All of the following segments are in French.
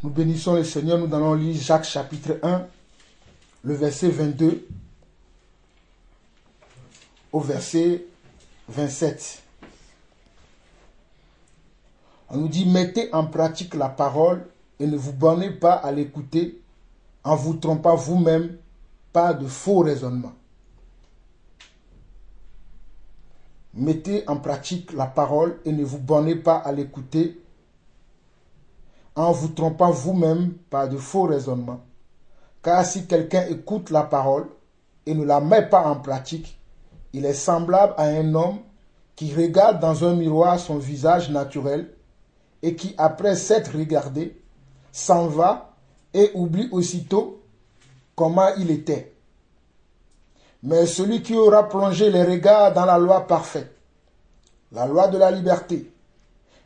Nous bénissons le Seigneur, nous allons lire Jacques chapitre 1, le verset 22 au verset 27. On nous dit, mettez en pratique la parole et ne vous bornez pas à l'écouter en vous trompant vous-même par de faux raisonnements. Mettez en pratique la parole et ne vous bornez pas à l'écouter en vous trompant vous-même par de faux raisonnements. Car si quelqu'un écoute la parole et ne la met pas en pratique, il est semblable à un homme qui regarde dans un miroir son visage naturel et qui, après s'être regardé, s'en va et oublie aussitôt comment il était. Mais celui qui aura plongé les regards dans la loi parfaite, la loi de la liberté,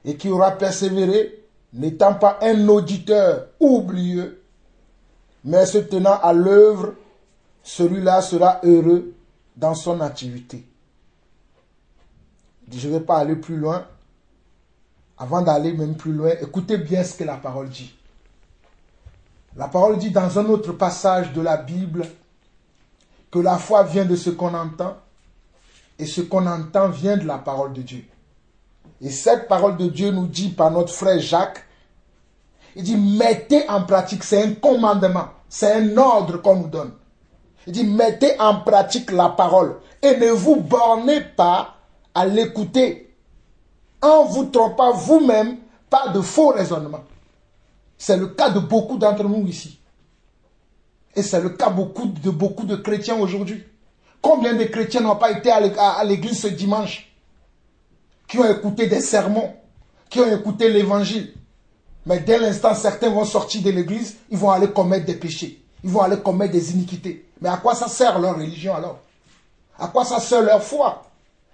et qui aura persévéré, n'étant pas un auditeur oublieux, mais se tenant à l'œuvre, celui-là sera heureux dans son activité. Je ne vais pas aller plus loin. Avant d'aller même plus loin, écoutez bien ce que la parole dit. La parole dit dans un autre passage de la Bible que la foi vient de ce qu'on entend et ce qu'on entend vient de la parole de Dieu. Et cette parole de Dieu nous dit par notre frère Jacques, il dit mettez en pratique, c'est un commandement, c'est un ordre qu'on nous donne. Il dit mettez en pratique la parole et ne vous bornez pas à l'écouter en vous trompant vous-même par de faux raisonnements. C'est le cas de beaucoup d'entre nous ici. Et c'est le cas de beaucoup de chrétiens aujourd'hui. Combien de chrétiens n'ont pas été à l'église ce dimanche, qui ont écouté des sermons, qui ont écouté l'évangile. Mais dès l'instant, certains vont sortir de l'église, ils vont aller commettre des péchés. Ils vont aller commettre des iniquités. Mais à quoi ça sert leur religion alors? À quoi ça sert leur foi?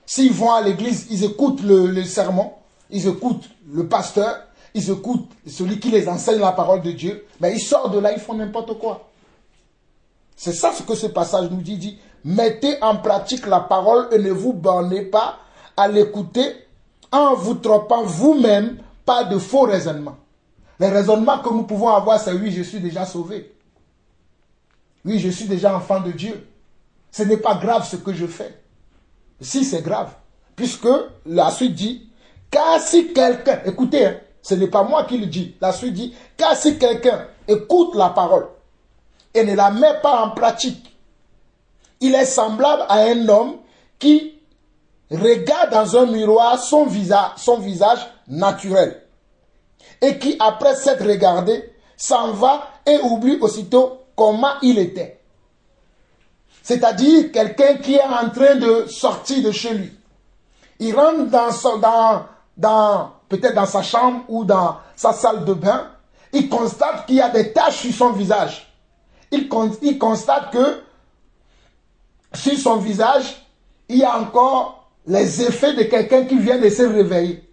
S'ils vont à l'église, ils écoutent le sermon, ils écoutent le pasteur, ils écoutent celui qui les enseigne la parole de Dieu, mais ils sortent de là, ils font n'importe quoi. C'est ça ce que ce passage nous dit. Il dit, mettez en pratique la parole et ne vous bornez pas à l'écouter en vous trompant vous-même par de faux raisonnements. Les raisonnements que nous pouvons avoir, c'est oui, je suis déjà sauvé. Oui, je suis déjà enfant de Dieu. Ce n'est pas grave ce que je fais. Si, c'est grave. Puisque la suite dit, car si quelqu'un, écoutez, hein, ce n'est pas moi qui le dis, la suite dit, car si quelqu'un écoute la parole et ne la met pas en pratique, il est semblable à un homme qui regarde dans un miroir son visage naturel et qui, après s'être regardé, s'en va et oublie aussitôt comment il était. C'est-à-dire quelqu'un qui est en train de sortir de chez lui. Il rentre peut-être dans sa chambre ou dans sa salle de bain. Il constate qu'il y a des taches sur son visage. Il constate que sur son visage, il y a encore les effets de quelqu'un qui vient de se réveiller.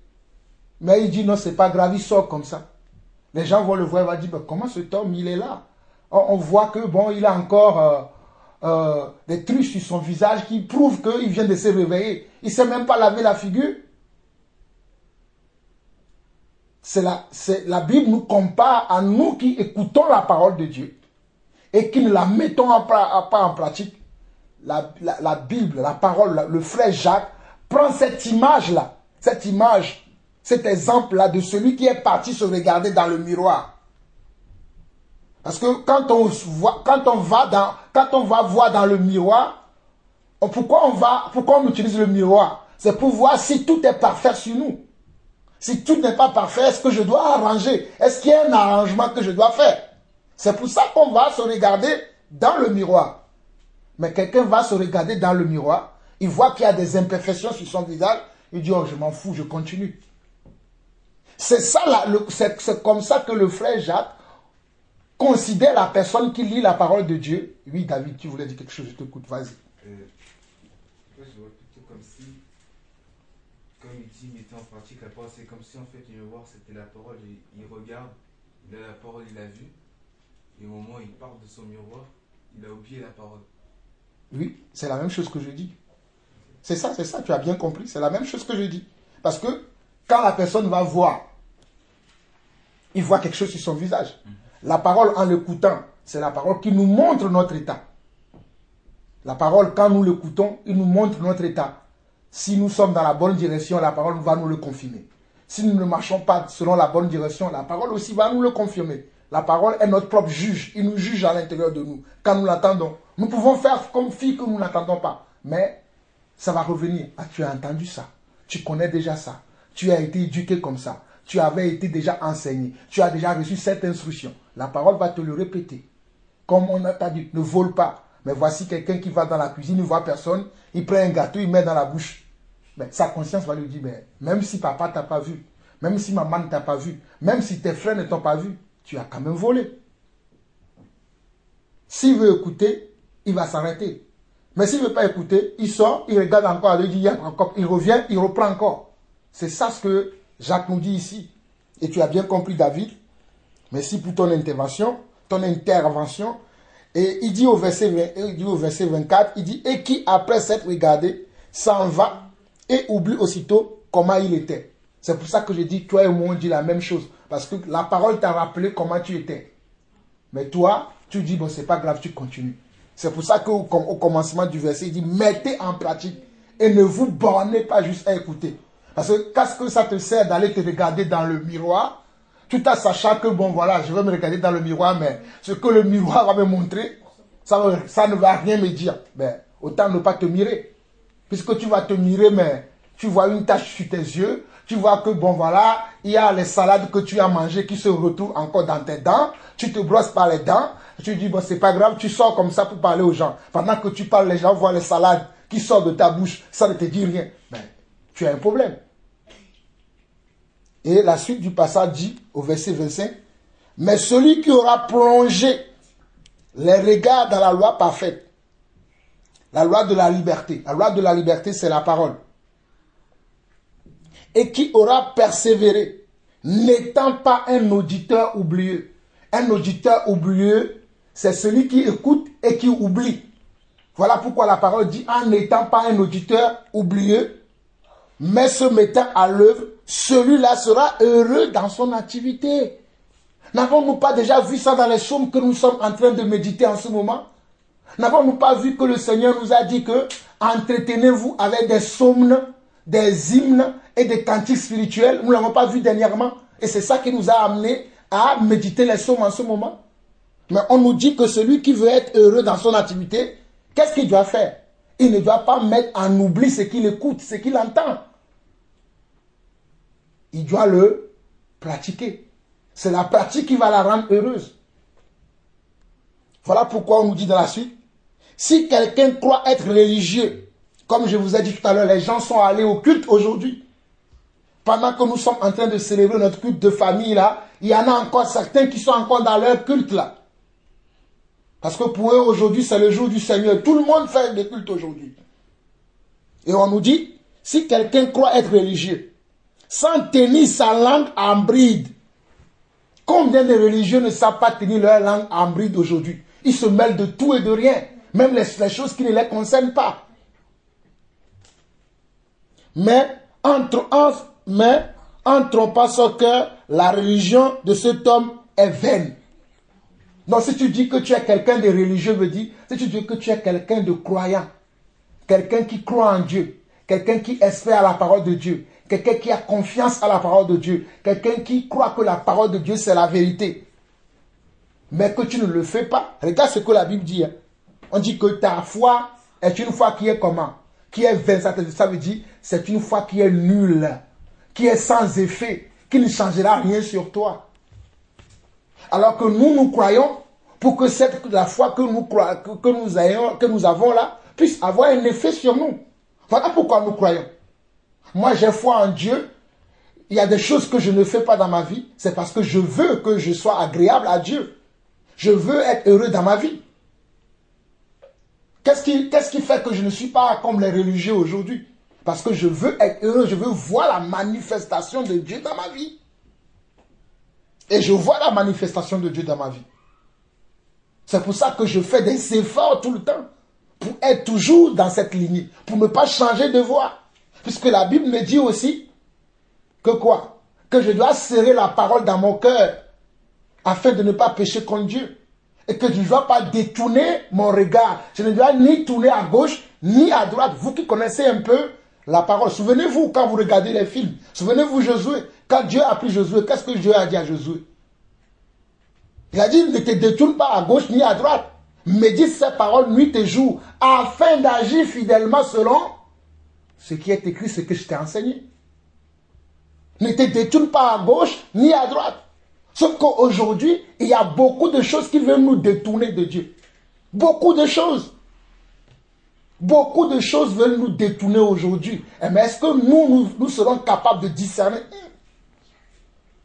Mais il dit non, c'est pas grave, il sort comme ça. Les gens vont le voir, ils vont dire, comment cet homme, il est là? On voit que, bon, il a encore des trucs sur son visage qui prouvent qu'il vient de se réveiller. Il ne sait même pas laver la figure. La Bible nous compare à nous qui écoutons la parole de Dieu et qui ne la mettons pas en pratique. La Bible, la parole, le frère Jacques prend cette image-là, cet exemple-là de celui qui est parti se regarder dans le miroir. Parce que quand on va voir dans le miroir, pourquoi on utilise le miroir? C'est pour voir si tout est parfait sur nous. Si tout n'est pas parfait, est-ce que je dois arranger? Est-ce qu'il y a un arrangement que je dois faire? C'est pour ça qu'on va se regarder dans le miroir. Mais quelqu'un va se regarder dans le miroir, il voit qu'il y a des imperfections sur son visage, il dit, oh, je m'en fous, je continue. C'est comme ça que le frère Jacques considère la personne qui lit la parole de Dieu. Oui, David, tu voulais dire quelque chose, je t'écoute, vas-y. Je vois plutôt comme si, comme il dit, mettez en pratique la parole, c'est comme si en fait il veut voir, c'était la parole, il regarde, il a la parole, il a vu, et au moment où il part de son miroir, il a oublié la parole. Oui, c'est la même chose que je dis. C'est ça, tu as bien compris, c'est la même chose que je dis. Parce que quand la personne va voir, il voit quelque chose sur son visage. La parole, en l'écoutant, c'est la parole qui nous montre notre état. La parole, quand nous l'écoutons, il nous montre notre état. Si nous sommes dans la bonne direction, la parole va nous le confirmer. Si nous ne marchons pas selon la bonne direction, la parole aussi va nous le confirmer. La parole est notre propre juge. Il nous juge à l'intérieur de nous. Quand nous l'entendons, nous pouvons faire comme si que nous n'entendons pas. Mais ça va revenir. Ah, tu as entendu ça. Tu connais déjà ça. Tu as été éduqué comme ça. Tu avais été déjà enseigné. Tu as déjà reçu cette instruction. La parole va te le répéter. Comme on t'a dit, ne vole pas. Mais voici quelqu'un qui va dans la cuisine, il ne voit personne, il prend un gâteau, il met dans la bouche. Ben, sa conscience va lui dire, ben, même si papa ne t'a pas vu, même si maman ne t'a pas vu, même si tes frères ne t'ont pas vu, tu as quand même volé. S'il veut écouter, il va s'arrêter. Mais s'il ne veut pas écouter, il sort, il regarde encore, il dit, encore, il revient, il reprend encore. C'est ça ce que Jacques nous dit ici. Et tu as bien compris, David. Merci pour ton intervention. Et il dit au verset 24, il dit, et qui après s'être regardé, s'en va et oublie aussitôt comment il était. C'est pour ça que je dis, toi et moi, on dit la même chose. Parce que la parole t'a rappelé comment tu étais. Mais toi, tu dis, bon, c'est pas grave, tu continues. C'est pour ça qu'au commencement du verset, il dit, mettez en pratique et ne vous bornez pas juste à écouter. Parce que qu'est-ce que ça te sert d'aller te regarder dans le miroir, tout en sachant que, bon, voilà, je vais me regarder dans le miroir, mais ce que le miroir va me montrer, ça ne va rien me dire. Ben, autant ne pas te mirer. Puisque tu vas te mirer, mais tu vois une tache sur tes yeux, tu vois que, bon, voilà, il y a les salades que tu as mangées qui se retrouvent encore dans tes dents, tu te brosses par les dents, tu dis, bon, c'est pas grave, tu sors comme ça pour parler aux gens. Pendant que tu parles, les gens voient les salades qui sortent de ta bouche, ça ne te dit rien. Ben, tu as un problème. Et la suite du passage dit, au verset 25, « Mais celui qui aura plongé les regards dans la loi parfaite, la loi de la liberté. La loi de la liberté, c'est la parole. Et qui aura persévéré, n'étant pas un auditeur oublieux. Un auditeur oublieux, c'est celui qui écoute et qui oublie. Voilà pourquoi la parole dit, en n'étant pas un auditeur oublieux, mais se mettant à l'œuvre, celui-là sera heureux dans son activité. N'avons-nous pas déjà vu ça dans les psaumes que nous sommes en train de méditer en ce moment? N'avons-nous pas vu que le Seigneur nous a dit que entretenez-vous avec des psaumes, des hymnes et des cantiques spirituels? Nous ne l'avons pas vu dernièrement. Et c'est ça qui nous a amené à méditer les psaumes en ce moment. Mais on nous dit que celui qui veut être heureux dans son activité, qu'est-ce qu'il doit faire? Il ne doit pas mettre en oubli ce qu'il écoute, ce qu'il entend. Il doit le pratiquer. C'est la pratique qui va la rendre heureuse. Voilà pourquoi on nous dit dans la suite, si quelqu'un croit être religieux, comme je vous ai dit tout à l'heure, les gens sont allés au culte aujourd'hui. Pendant que nous sommes en train de célébrer notre culte de famille là, il y en a encore certains qui sont encore dans leur culte là. Parce que pour eux aujourd'hui c'est le jour du Seigneur. Tout le monde fait des cultes aujourd'hui. Et on nous dit, si quelqu'un croit être religieux, sans tenir sa langue en bride, combien de religieux ne savent pas tenir leur langue en bride aujourd'hui? Ils se mêlent de tout et de rien, même les choses qui ne les concernent pas. Mais entrons pas son cœur, la religion de cet homme est vaine. Donc si tu dis que tu es quelqu'un de religieux, veut dire, si tu dis que tu es quelqu'un de croyant, quelqu'un qui croit en Dieu, quelqu'un qui espère à la parole de Dieu, quelqu'un qui a confiance à la parole de Dieu, quelqu'un qui croit que la parole de Dieu c'est la vérité, mais que tu ne le fais pas. Regarde ce que la Bible dit. Hein. On dit que ta foi est une foi qui est comment? Qui est vaine. Ça veut dire c'est une foi qui est nulle, qui est sans effet, qui ne changera rien sur toi. Alors que nous croyons pour que la foi que nous avons là puisse avoir un effet sur nous. Voilà pourquoi nous croyons. Moi, j'ai foi en Dieu. Il y a des choses que je ne fais pas dans ma vie. C'est parce que je veux que je sois agréable à Dieu. Je veux être heureux dans ma vie. Qu'est-ce qui fait que je ne suis pas comme les religieux aujourd'hui? Parce que je veux être heureux. Je veux voir la manifestation de Dieu dans ma vie. Et je vois la manifestation de Dieu dans ma vie. C'est pour ça que je fais des efforts tout le temps. Pour être toujours dans cette lignée. Pour ne pas changer de voie. Puisque la Bible me dit aussi que quoi? Que je dois serrer la parole dans mon cœur afin de ne pas pécher contre Dieu. Et que je ne dois pas détourner mon regard. Je ne dois ni tourner à gauche, ni à droite. Vous qui connaissez un peu la parole. Souvenez-vous quand vous regardez les films. Souvenez-vous Josué. Quand Dieu a pris Josué, qu'est-ce que Dieu a dit à Josué? Il a dit, ne te détourne pas à gauche ni à droite. Médite ces paroles nuit et jour, afin d'agir fidèlement selon ce qui est écrit, ce que je t'ai enseigné. Ne te détourne pas à gauche ni à droite. Sauf qu'aujourd'hui, il y a beaucoup de choses qui veulent nous détourner de Dieu. Beaucoup de choses. Beaucoup de choses veulent nous détourner aujourd'hui. Mais est-ce que nous serons capables de discerner?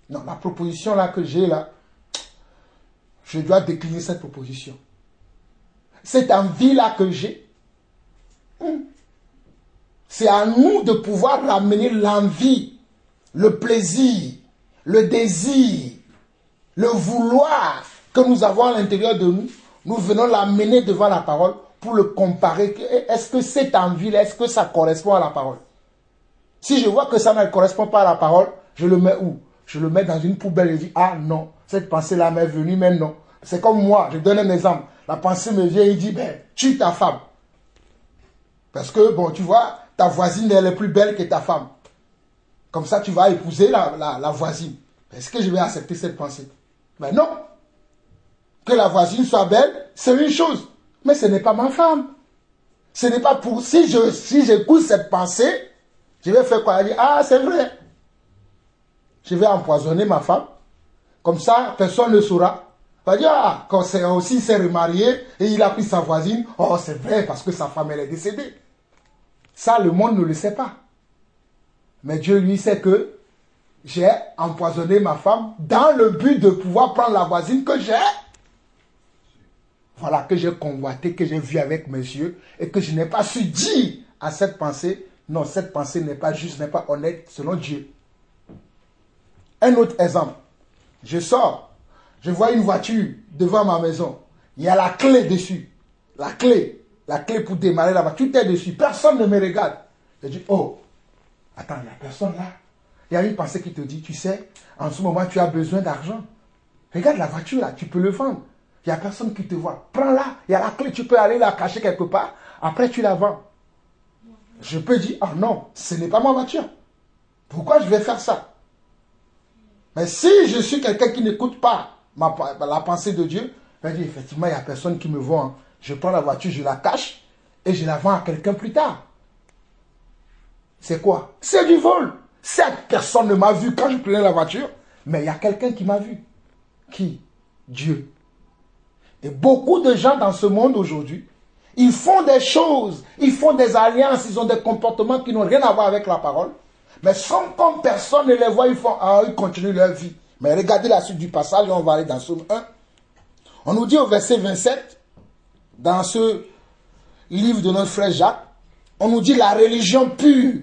Non, la proposition là que j'ai là, je dois décliner cette proposition. Cette envie là que j'ai, c'est à nous de pouvoir ramener l'envie, le plaisir, le désir, le vouloir que nous avons à l'intérieur de nous. Nous venons l'amener devant la parole pour le comparer. Est-ce que cette envie-là, est-ce que ça correspond à la parole? Si je vois que ça ne correspond pas à la parole, je le mets où? Je le mets dans une poubelle et je dis, ah non, cette pensée-là m'est venue, mais non. C'est comme moi, je donne un exemple. La pensée me vient et dit, ben, tue ta femme. Parce que, bon, tu vois, ta voisine, elle est plus belle que ta femme. Comme ça, tu vas épouser la voisine. Est-ce que je vais accepter cette pensée? Ben non. Que la voisine soit belle, c'est une chose. Mais ce n'est pas ma femme. Ce n'est pas pour... Si j'écoute cette pensée, je vais faire quoi? Elle dit, ah, c'est vrai. Je vais empoisonner ma femme. Comme ça, personne ne saura. Va dire, ah, quand c'est aussi s'est remarié et il a pris sa voisine, oh, c'est vrai parce que sa femme, elle est décédée. Ça, le monde ne le sait pas. Mais Dieu, lui, sait que j'ai empoisonné ma femme dans le but de pouvoir prendre la voisine que j'ai. Voilà, que j'ai convoité, que j'ai vu avec mes yeux et que je n'ai pas su dire à cette pensée, non, cette pensée n'est pas juste, n'est pas honnête selon Dieu. Un autre exemple. Je sors, je vois une voiture devant ma maison. Il y a la clé dessus. La clé pour démarrer la voiture, tout est dessus. Personne ne me regarde. Je dis, oh, attends, il n'y a personne là. Il y a une pensée qui te dit, tu sais, en ce moment, tu as besoin d'argent. Regarde la voiture là, tu peux le vendre. Il n'y a personne qui te voit. Prends-la, il y a la clé, tu peux aller la cacher quelque part. Après, tu la vends. Je peux dire, ah non, ce n'est pas ma voiture. Pourquoi je vais faire ça? Mais si je suis quelqu'un qui n'écoute pas la pensée de Dieu, je vais dire, effectivement, il n'y a personne qui me vend. Je prends la voiture, je la cache et je la vends à quelqu'un plus tard. C'est quoi? C'est du vol. Cette personne ne m'a vu quand je prenais la voiture, mais il y a quelqu'un qui m'a vu. Qui? Dieu. Et beaucoup de gens dans ce monde aujourd'hui, ils font des choses, ils font des alliances, ils ont des comportements qui n'ont rien à voir avec la parole. Mais sans comme personne ne les voit, ils continuent leur vie. Mais regardez la suite du passage, on va aller dans Somme 1. On nous dit au verset 27, dans ce livre de notre frère Jacques, on nous dit la religion pure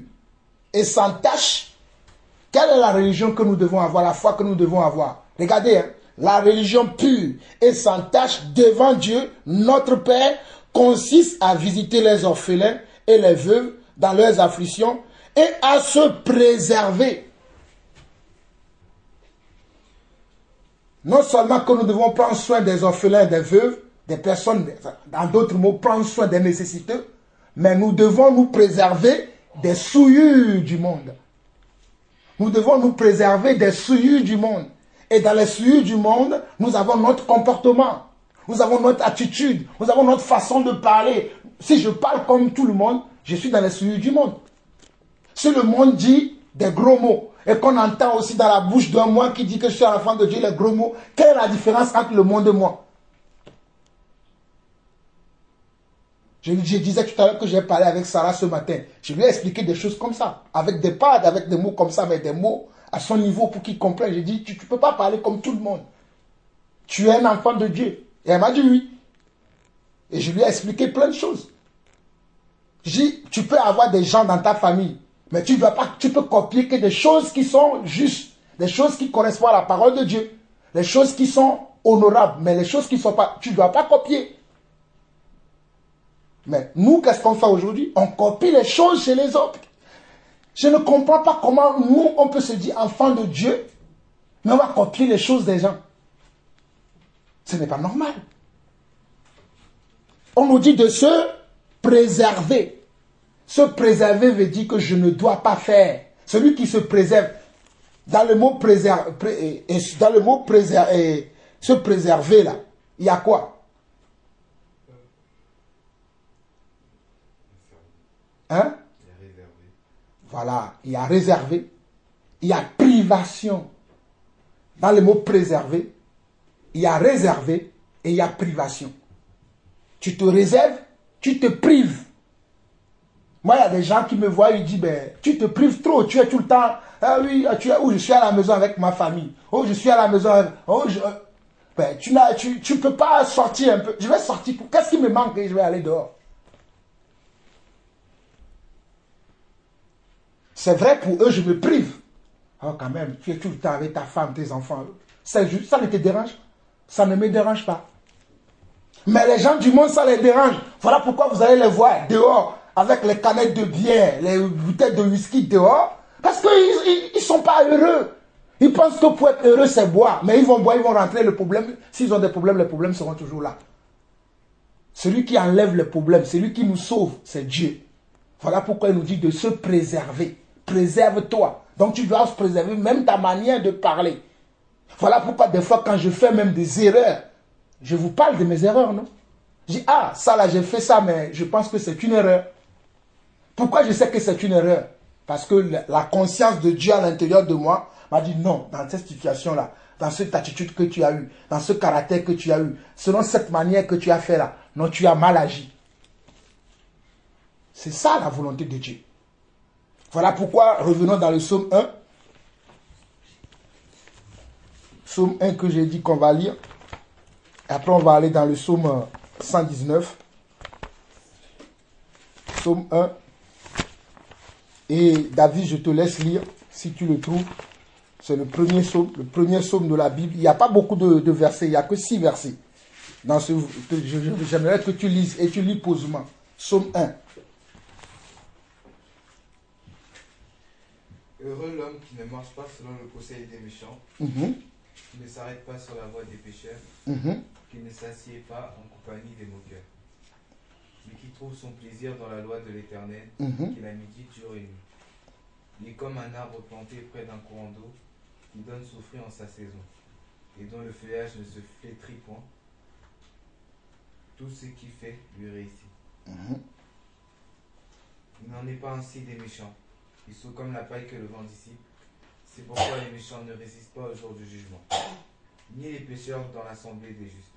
et sans tache. Quelle est la religion que nous devons avoir, la foi que nous devons avoir? Regardez, hein, la religion pure et sans tache devant Dieu, notre Père, consiste à visiter les orphelins et les veuves dans leurs afflictions et à se préserver. Non seulement que nous devons prendre soin des orphelins, des veuves, des personnes, en d'autres mots, prendre soin des nécessiteux, mais nous devons nous préserver des souillures du monde. Nous devons nous préserver des souillures du monde. Et dans les souillures du monde, nous avons notre comportement, nous avons notre attitude, nous avons notre façon de parler. Si je parle comme tout le monde, je suis dans les souillures du monde. Si le monde dit des gros mots, et qu'on entend aussi dans la bouche d'un moi qui dit que je suis l'enfant de Dieu les gros mots, quelle est la différence entre le monde et moi? Je disais tout à l'heure que j'ai parlé avec Sarah ce matin. Je lui ai expliqué des choses comme ça, avec des pads, avec des mots comme ça, mais des mots à son niveau pour qu'il comprenne. J'ai dit, tu ne peux pas parler comme tout le monde. Tu es un enfant de Dieu. Et elle m'a dit oui. Et je lui ai expliqué plein de choses. J'ai dit, tu peux avoir des gens dans ta famille, mais tu peux copier que des choses qui sont justes, des choses qui correspondent à la parole de Dieu, des choses qui sont honorables, mais les choses qui ne sont pas, tu ne dois pas copier. Mais nous, qu'est-ce qu'on fait aujourd'hui? On copie les choses chez les autres. Je ne comprends pas comment nous, on peut se dire enfant de Dieu, mais on va copier les choses des gens. Ce n'est pas normal. On nous dit de se préserver. Se préserver veut dire que je ne dois pas faire. Celui qui se préserve, dans le mot se préserver là, il y a quoi? Hein? Il y a réservé. Voilà, il y a réservé, il y a privation. Dans le mot préserver, il y a réservé et il y a privation. Tu te réserves, tu te prives. Moi, il y a des gens qui me voient, ils disent, ben, tu te prives trop, tu es tout le temps, ah oui, je suis à la maison avec ma famille, oh, je suis à la maison avec, ben, tu peux pas sortir un peu. Je vais sortir, qu'est-ce qui me manque et je vais aller dehors. C'est vrai, pour eux, je me prive. Oh, quand même, tu es tout le temps avec ta femme, tes enfants. Ça ne te dérange? Ça ne me dérange pas. Mais les gens du monde, ça les dérange. Voilà pourquoi vous allez les voir dehors, avec les canettes de bière, les bouteilles de whisky dehors. Parce qu'ils ne sont pas heureux. Ils pensent que pour être heureux, c'est boire. Mais ils vont boire, ils vont rentrer. Le problème, s'ils ont des problèmes, les problèmes seront toujours là. Celui qui enlève les problèmes, celui qui nous sauve, c'est Dieu. Voilà pourquoi il nous dit de se préserver. Préserve-toi. Donc tu dois se préserver même ta manière de parler. Voilà pourquoi des fois quand je fais même des erreurs, je vous parle de mes erreurs, non? Je dis, ah, ça là, j'ai fait ça, mais je pense que c'est une erreur. Pourquoi je sais que c'est une erreur? Parce que la conscience de Dieu à l'intérieur de moi m'a dit, non, dans cette situation-là, dans cette attitude que tu as eue, dans ce caractère que tu as eu, selon cette manière que tu as fait là, non, tu as mal agi. C'est ça la volonté de Dieu. Voilà pourquoi, revenons dans le psaume 1. Psaume 1 que j'ai dit qu'on va lire. Après, on va aller dans le psaume 119. Psaume 1. Et David, je te laisse lire, si tu le trouves. C'est le premier psaume de la Bible. Il n'y a pas beaucoup de versets, il n'y a que 6 versets. J'aimerais que tu lises, et tu lis posément. Psaume 1. Heureux l'homme qui ne marche pas selon le conseil des méchants, qui ne s'arrête pas sur la voie des pécheurs, qui ne s'assied pas en compagnie des moqueurs, mais qui trouve son plaisir dans la loi de l'Éternel, qui la midi jour et nuit. Il est comme un arbre planté près d'un courant d'eau, qui donne son fruit en sa saison, et dont le feuillage ne se flétrit point. Tout ce qu'il fait lui réussit. Il n'en est pas ainsi des méchants. Ils sont comme la paille que le vent dissipe. C'est pourquoi les méchants ne résistent pas au jour du jugement, ni les pécheurs dans l'assemblée des justes.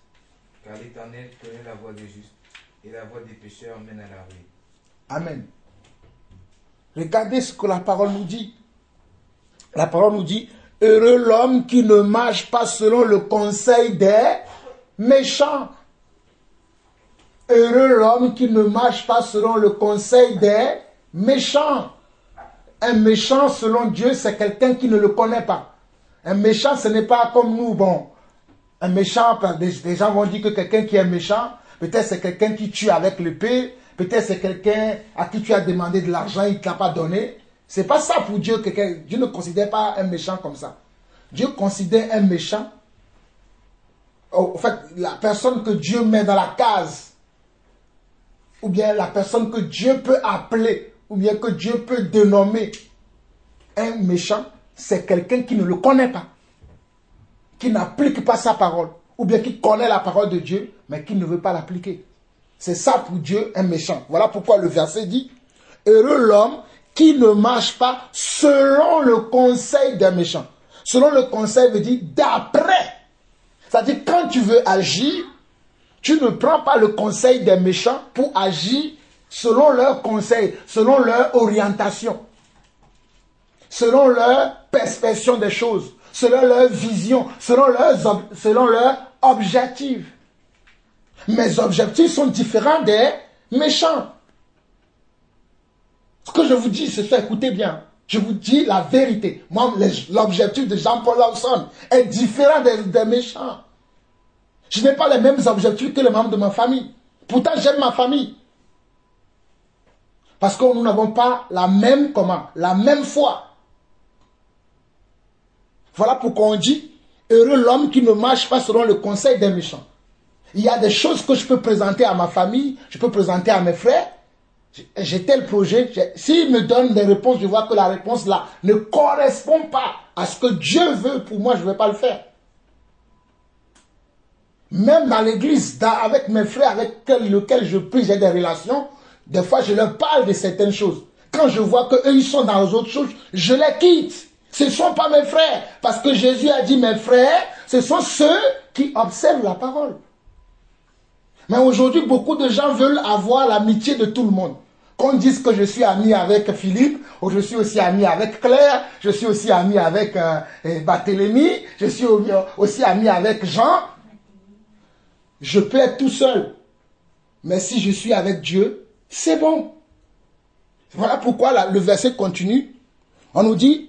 Car l'Éternel connaît la voie des justes, et la voie des pécheurs mène à la ruine. Amen. Regardez ce que la parole nous dit. La parole nous dit, heureux l'homme qui ne marche pas selon le conseil des méchants. Heureux l'homme qui ne marche pas selon le conseil des méchants. Un méchant, selon Dieu, c'est quelqu'un qui ne le connaît pas. Un méchant, ce n'est pas comme nous. Bon, un méchant, des gens vont dire que quelqu'un qui est méchant, peut-être c'est quelqu'un qui tue avec l'épée, peut-être c'est quelqu'un à qui tu as demandé de l'argent, il ne te l'a pas donné. C'est pas ça pour Dieu. Dieu ne considère pas un méchant comme ça. Dieu considère un méchant, en fait, la personne que Dieu met dans la case, ou bien la personne que Dieu peut appeler, ou bien que Dieu peut dénommer un méchant, c'est quelqu'un qui ne le connaît pas, qui n'applique pas sa parole, ou bien qui connaît la parole de Dieu, mais qui ne veut pas l'appliquer. C'est ça pour Dieu, un méchant. Voilà pourquoi le verset dit, heureux l'homme qui ne marche pas selon le conseil des méchants. Selon le conseil veut dire d'après. C'est-à-dire quand tu veux agir, tu ne prends pas le conseil des méchants pour agir selon leurs conseils, selon leur orientation, selon leur perception des choses, selon leur vision, selon leurs objectifs. Mes objectifs sont différents des méchants. Ce que je vous dis, c'est ça, écoutez bien. Je vous dis la vérité. Moi, l'objectif de Jean-Paul Lawson est différent des méchants. Je n'ai pas les mêmes objectifs que les membres de ma famille. Pourtant, j'aime ma famille. Parce que nous n'avons pas la même foi. Voilà pourquoi on dit, heureux l'homme qui ne marche pas selon le conseil des méchants. Il y a des choses que je peux présenter à ma famille, je peux présenter à mes frères. J'ai tel projet. S'ils me donnent des réponses, je vois que la réponse là ne correspond pas à ce que Dieu veut pour moi, je ne vais pas le faire. Même dans l'église, avec mes frères avec lesquels je prie, j'ai des relations, des fois je leur parle de certaines choses. Quand je vois qu'eux, ils sont dans les autres choses, je les quitte. Ce ne sont pas mes frères. Parce que Jésus a dit, mes frères, ce sont ceux qui observent la parole. Mais aujourd'hui, beaucoup de gens veulent avoir l'amitié de tout le monde. Qu'on dise que je suis ami avec Philippe, ou je suis aussi ami avec Claire, je suis aussi ami avec Barthélemy, je suis aussi ami avec Jean. Je peux être tout seul. Mais si je suis avec Dieu, c'est bon. Voilà pourquoi le verset continue. On nous dit,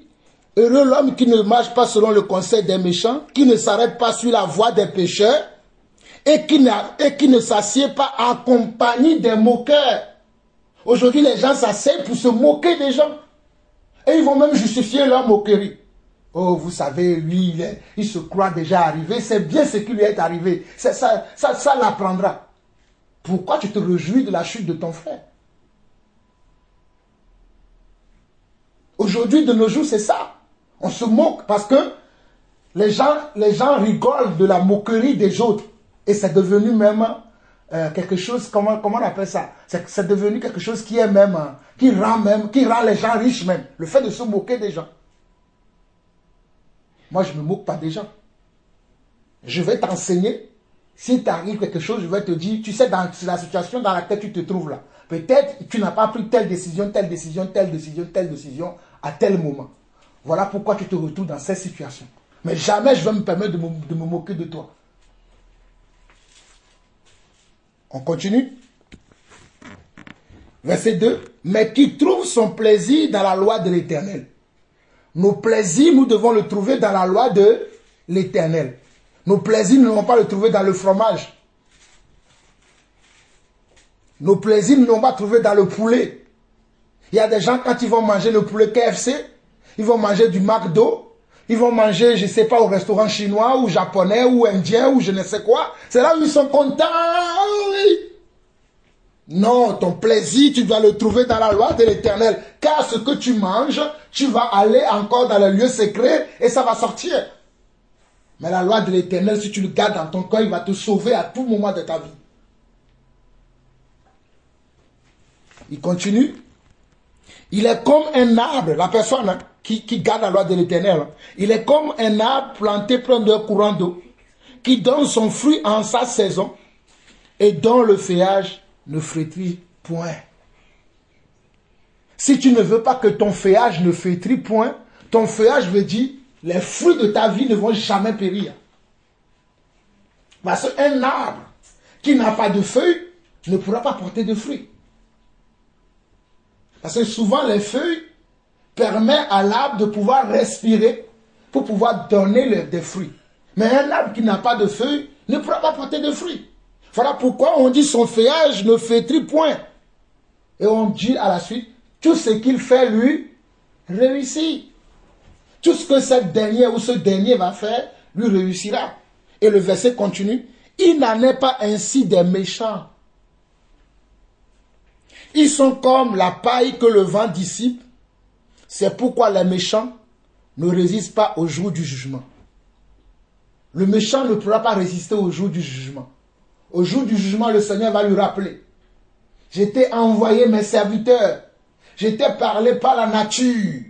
heureux l'homme qui ne marche pas selon le conseil des méchants, qui ne s'arrête pas sur la voie des pécheurs, et qui ne s'assied pas en compagnie des moqueurs. Aujourd'hui, les gens s'asseyent pour se moquer des gens. Et ils vont même justifier leur moquerie. Oh, vous savez, lui, il se croit déjà arrivé. C'est bien ce qui lui est arrivé. Ça l'apprendra. Pourquoi tu te réjouis de la chute de ton frère? Aujourd'hui, de nos jours, c'est ça. On se moque parce que les gens rigolent de la moquerie des autres. Et c'est devenu même quelque chose, comment on appelle ça? C'est devenu quelque chose qui est même, qui rend les gens riches même. Le fait de se moquer des gens. Moi, je ne me moque pas des gens. Je vais t'enseigner. Si t'arrive quelque chose, je vais te dire, tu sais, dans la situation dans laquelle tu te trouves là, peut-être tu n'as pas pris telle décision, telle décision, telle décision, telle décision à tel moment. Voilà pourquoi tu te retrouves dans cette situation. Mais jamais je vais me permettre de me moquer de toi. On continue. Verset 2. Mais qui trouve son plaisir dans la loi de l'Éternel. Nos plaisirs, nous devons le trouver dans la loi de l'Éternel. Nos plaisirs, nous ne devons pas le trouver dans le fromage. Nos plaisirs, nous ne devons pas le trouver dans le poulet. Il y a des gens, quand ils vont manger le poulet KFC, ils vont manger du McDo, ils vont manger, je ne sais pas, au restaurant chinois, ou japonais, ou indien, ou je ne sais quoi. C'est là où ils sont contents. Oui. Non, ton plaisir, tu dois le trouver dans la loi de l'Éternel. Car ce que tu manges, tu vas aller encore dans le lieu secret et ça va sortir. Mais la loi de l'Éternel, si tu le gardes dans ton cœur, il va te sauver à tout moment de ta vie. Il continue. Il est comme un arbre, la personne qui garde la loi de l'Éternel. Il est comme un arbre planté près d'un courant d'eau, qui donne son fruit en sa saison et dont le feuillage ne flétrit point. Si tu ne veux pas que ton feuillage ne flétrit point, ton feuillage veut dire les fruits de ta vie ne vont jamais périr. Parce qu'un arbre qui n'a pas de feuilles ne pourra pas porter de fruits. Parce que souvent les feuilles permettent à l'arbre de pouvoir respirer pour pouvoir donner des fruits. Mais un arbre qui n'a pas de feuilles ne pourra pas porter de fruits. Voilà pourquoi on dit son feuillage ne flétrit point. Et on dit à la suite, tout ce qu'il fait lui réussit. Tout ce que cette dernière ou ce dernier va faire lui réussira. Et le verset continue, il n'en est pas ainsi des méchants. Ils sont comme la paille que le vent dissipe. C'est pourquoi les méchants ne résistent pas au jour du jugement. Le méchant ne pourra pas résister au jour du jugement. Au jour du jugement, le Seigneur va lui rappeler. Je t'ai envoyé mes serviteurs. Je t'ai parlé par la nature.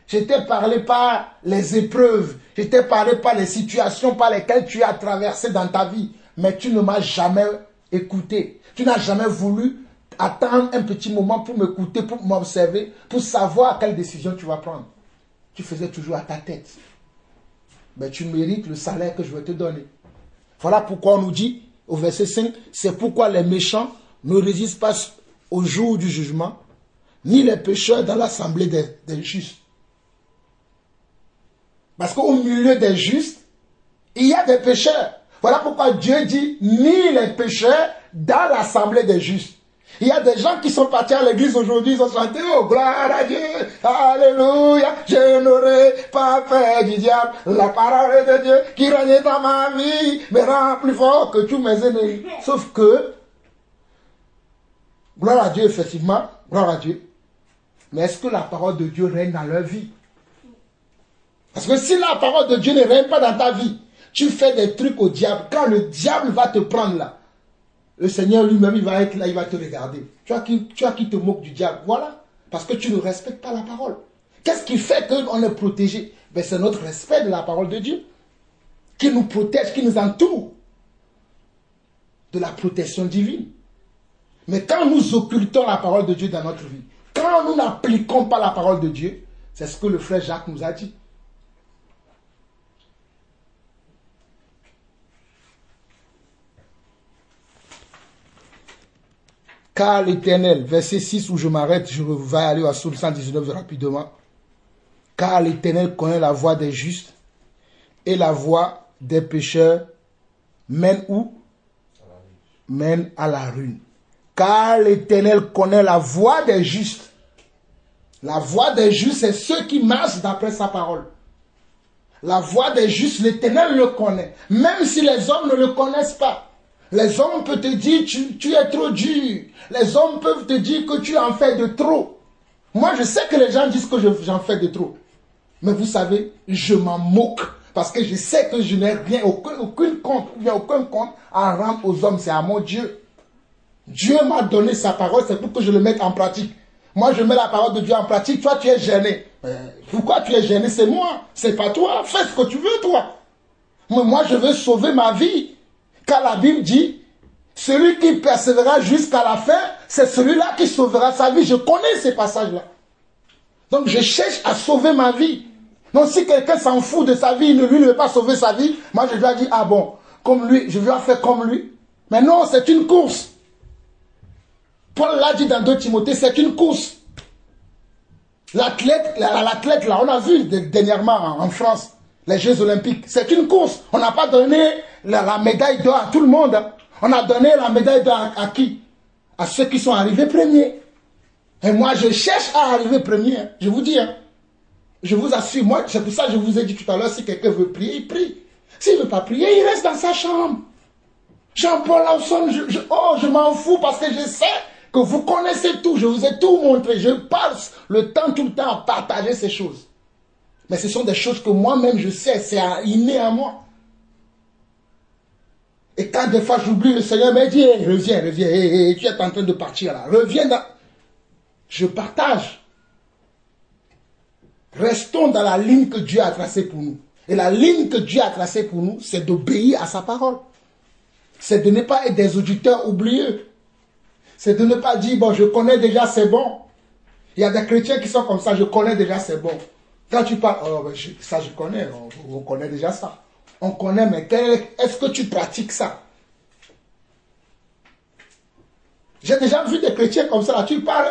Je t'ai parlé par les épreuves. Je t'ai parlé par les situations par lesquelles tu as traversé dans ta vie. Mais tu ne m'as jamais écouté. Tu n'as jamais voulu attendre un petit moment pour m'écouter, pour m'observer, pour savoir quelle décision tu vas prendre. Tu faisais toujours à ta tête. Mais tu mérites le salaire que je vais te donner. Voilà pourquoi on nous dit, au verset 5, c'est pourquoi les méchants ne résistent pas au jour du jugement, ni les pécheurs dans l'assemblée des justes. Parce qu'au milieu des justes, il y a des pécheurs. Voilà pourquoi Dieu dit, ni les pécheurs dans l'assemblée des justes. Il y a des gens qui sont partis à l'église aujourd'hui, ils ont chanté, oh gloire à Dieu, alléluia, je n'aurai pas peur du diable, la parole de Dieu qui règne dans ma vie me rend plus fort que tous mes ennemis. Sauf que, gloire à Dieu, effectivement, gloire à Dieu, mais est-ce que la parole de Dieu règne dans leur vie? Parce que si la parole de Dieu ne règne pas dans ta vie, tu fais des trucs au diable, quand le diable va te prendre là, le Seigneur lui-même, il va être là, il va te regarder. Tu vois qui te moque du diable. Voilà. Parce que tu ne respectes pas la parole. Qu'est-ce qui fait qu'on est protégé? Ben, c'est notre respect de la parole de Dieu. Qui nous protège, qui nous entoure. De la protection divine. Mais quand nous occultons la parole de Dieu dans notre vie, quand nous n'appliquons pas la parole de Dieu, c'est ce que le frère Jacques nous a dit. Car l'Éternel, verset 6 où je m'arrête, je vais aller à Psaume 119 rapidement. Car l'Éternel connaît la voie des justes et la voie des pécheurs mène où? Mène à la ruine. Car l'Éternel connaît la voie des justes. La voie des justes, c'est ceux qui marchent d'après sa parole. La voie des justes, l'Éternel le connaît. Même si les hommes ne le connaissent pas. Les hommes peuvent te dire, tu es trop dur. Les hommes peuvent te dire que tu en fais de trop. Moi, je sais que les gens disent que j'en fais de trop. Mais vous savez, je m'en moque. Parce que je sais que je n'ai rien, aucun compte à rendre aux hommes. C'est à mon Dieu. Dieu m'a donné sa parole, c'est pour que je le mette en pratique. Moi, je mets la parole de Dieu en pratique. Toi, tu es gêné. Pourquoi tu es gêné? C'est moi. C'est pas toi. Fais ce que tu veux, toi. Mais moi, je veux sauver ma vie. Car la Bible dit, celui qui persévérera jusqu'à la fin, c'est celui-là qui sauvera sa vie. Je connais ces passages-là. Donc je cherche à sauver ma vie. Donc si quelqu'un s'en fout de sa vie, lui ne veut pas sauver sa vie, moi je dois dire, ah bon, comme lui, je dois faire comme lui. Mais non, c'est une course. Paul l'a dit dans 2 Timothée, c'est une course. L'athlète, là, on a vu dernièrement en France, les Jeux Olympiques, c'est une course. On n'a pas donné la médaille d'or à tout le monde. On a donné la médaille d'or à qui? À ceux qui sont arrivés premiers. Et moi, je cherche à arriver premier. Je vous dis, je vous assure, moi, c'est pour ça que je vous ai dit tout à l'heure, si quelqu'un veut prier, il prie. S'il ne veut pas prier, il reste dans sa chambre. Jean-Paul Lawson, je m'en fous parce que je sais que vous connaissez tout. Je vous ai tout montré. Je passe le temps tout le temps à partager ces choses. Mais ce sont des choses que moi-même je sais, c'est inné à moi. Et quand des fois j'oublie, le Seigneur me dit, hey, reviens, hey, tu es en train de partir là, reviens dans... Je partage. Restons dans la ligne que Dieu a tracée pour nous. Et la ligne que Dieu a tracée pour nous, c'est d'obéir à sa parole. C'est de ne pas être des auditeurs oublieux. C'est de ne pas dire, bon, je connais déjà, c'est bon. Il y a des chrétiens qui sont comme ça, je connais déjà, c'est bon. Quand tu parles, oh, ça je connais, on connaît déjà ça. On connaît, mais est-ce que tu pratiques ça? J'ai déjà vu des chrétiens comme ça, là, tu parles,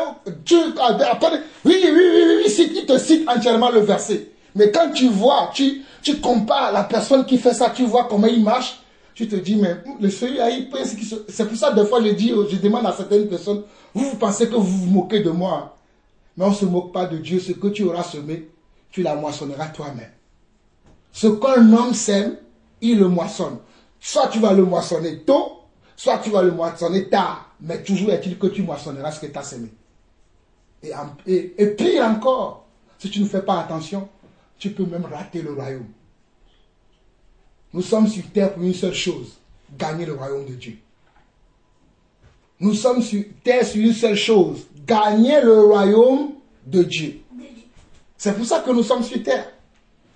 oui, il te cite entièrement le verset. Mais quand tu vois, tu compares la personne qui fait ça, tu vois comment il marche, tu te dis, mais le Seigneur, c'est pour ça, des fois, je demande à certaines personnes, vous pensez que vous vous moquez de moi, mais on ne se moque pas de Dieu, ce que tu auras semé, tu la moissonneras toi-même. Ce qu'un homme sème, il le moissonne. Soit tu vas le moissonner tôt, soit tu vas le moissonner tard. Mais toujours est-il que tu moissonneras ce que tu as semé. Et pire encore, si tu ne fais pas attention, tu peux même rater le royaume. Nous sommes sur terre pour une seule chose, gagner le royaume de Dieu. Nous sommes sur terre sur une seule chose, gagner le royaume de Dieu. C'est pour ça que nous sommes sur terre.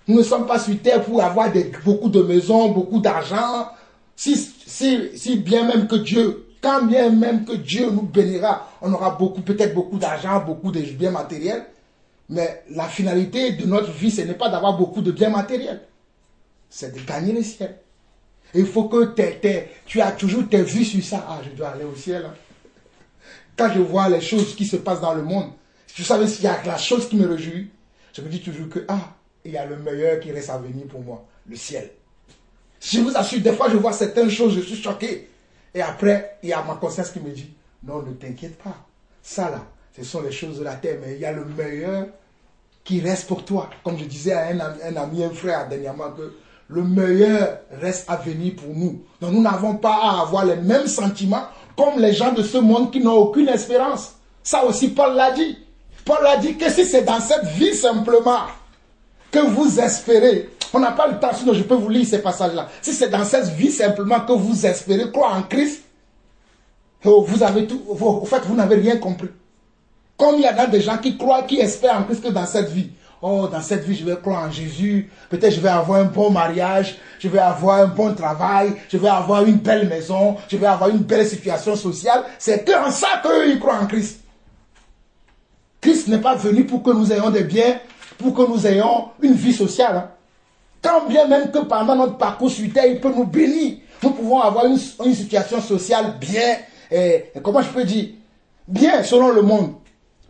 Nous ne sommes pas sur terre pour avoir beaucoup de maisons, beaucoup d'argent. Si bien même que Dieu, quand bien même que Dieu nous bénira, on aura peut-être beaucoup d'argent, beaucoup de biens matériels. Mais la finalité de notre vie, ce n'est pas d'avoir beaucoup de biens matériels. C'est de gagner le ciel. Et il faut que tu as toujours tes vues sur ça. Ah, je dois aller au ciel. Quand je vois les choses qui se passent dans le monde, vous savez, s'il y a la chose qui me réjouit, je me dis toujours que, il y a le meilleur qui reste à venir pour moi, le ciel. Je vous assure, des fois je vois certaines choses, je suis choqué. Et après, il y a ma conscience qui me dit, Non, ne t'inquiète pas. Ça là, ce sont les choses de la terre, mais il y a le meilleur qui reste pour toi. Comme je disais à un ami, un frère dernièrement, que le meilleur reste à venir pour nous. Donc nous n'avons pas à avoir les mêmes sentiments comme les gens de ce monde qui n'ont aucune espérance. Ça aussi, Paul l'a dit. Paul a dit que si c'est dans cette vie simplement que vous espérez, on n'a pas le temps, sinon je peux vous lire ces passages-là. Si c'est dans cette vie simplement que vous espérez croire en Christ, vous avez tout, en fait, vous n'avez rien compris. Comme il y a des gens qui croient, qui espèrent en Christ que dans cette vie, oh, dans cette vie, je vais croire en Jésus, peut-être je vais avoir un bon mariage, je vais avoir un bon travail, je vais avoir une belle maison, je vais avoir une belle situation sociale. C'est que en ça qu'eux, ils croient en Christ. Christ n'est pas venu pour que nous ayons des biens, pour que nous ayons une vie sociale. Hein. Quand bien même que pendant notre parcours sur terre, il peut nous bénir. Nous pouvons avoir une situation sociale bien, comment je peux dire, bien selon le monde.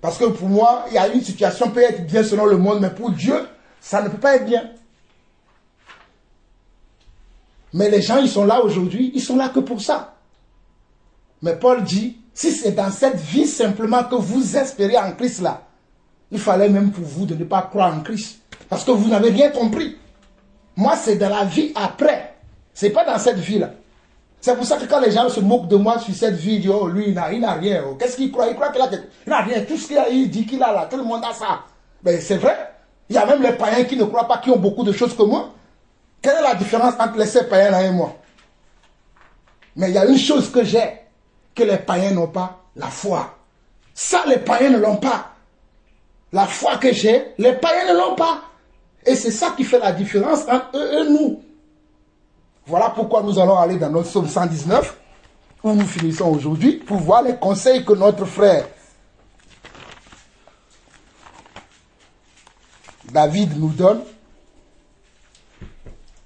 Parce que pour moi, il y a une situation peut être bien selon le monde, mais pour Dieu, ça ne peut pas être bien. Mais les gens, ils sont là aujourd'hui, ils sont là que pour ça. Mais Paul dit, si c'est dans cette vie simplement que vous espérez en Christ là, il fallait même pour vous de ne pas croire en Christ. Parce que vous n'avez rien compris. Moi, c'est dans la vie après. Ce n'est pas dans cette vie-là. C'est pour ça que quand les gens se moquent de moi sur cette vie, ils disent, oh, lui, il n'a rien. Oh. Qu'est-ce qu'il croit? Il croit qu'il n'a rien. Tout ce qu'il a, il dit qu'il a là. Tout le monde a ça. Mais c'est vrai. Il y a même les païens qui ne croient pas, qui ont beaucoup de choses que moi. Quelle est la différence entre ces païens-là et moi? Mais il y a une chose que j'ai, que les païens n'ont pas, la foi. Ça, les païens ne l'ont pas. La foi que j'ai, les païens ne l'ont pas. Et c'est ça qui fait la différence entre eux et nous. Voilà pourquoi nous allons aller dans notre psaume 119, où nous finissons aujourd'hui, pour voir les conseils que notre frère David nous donne.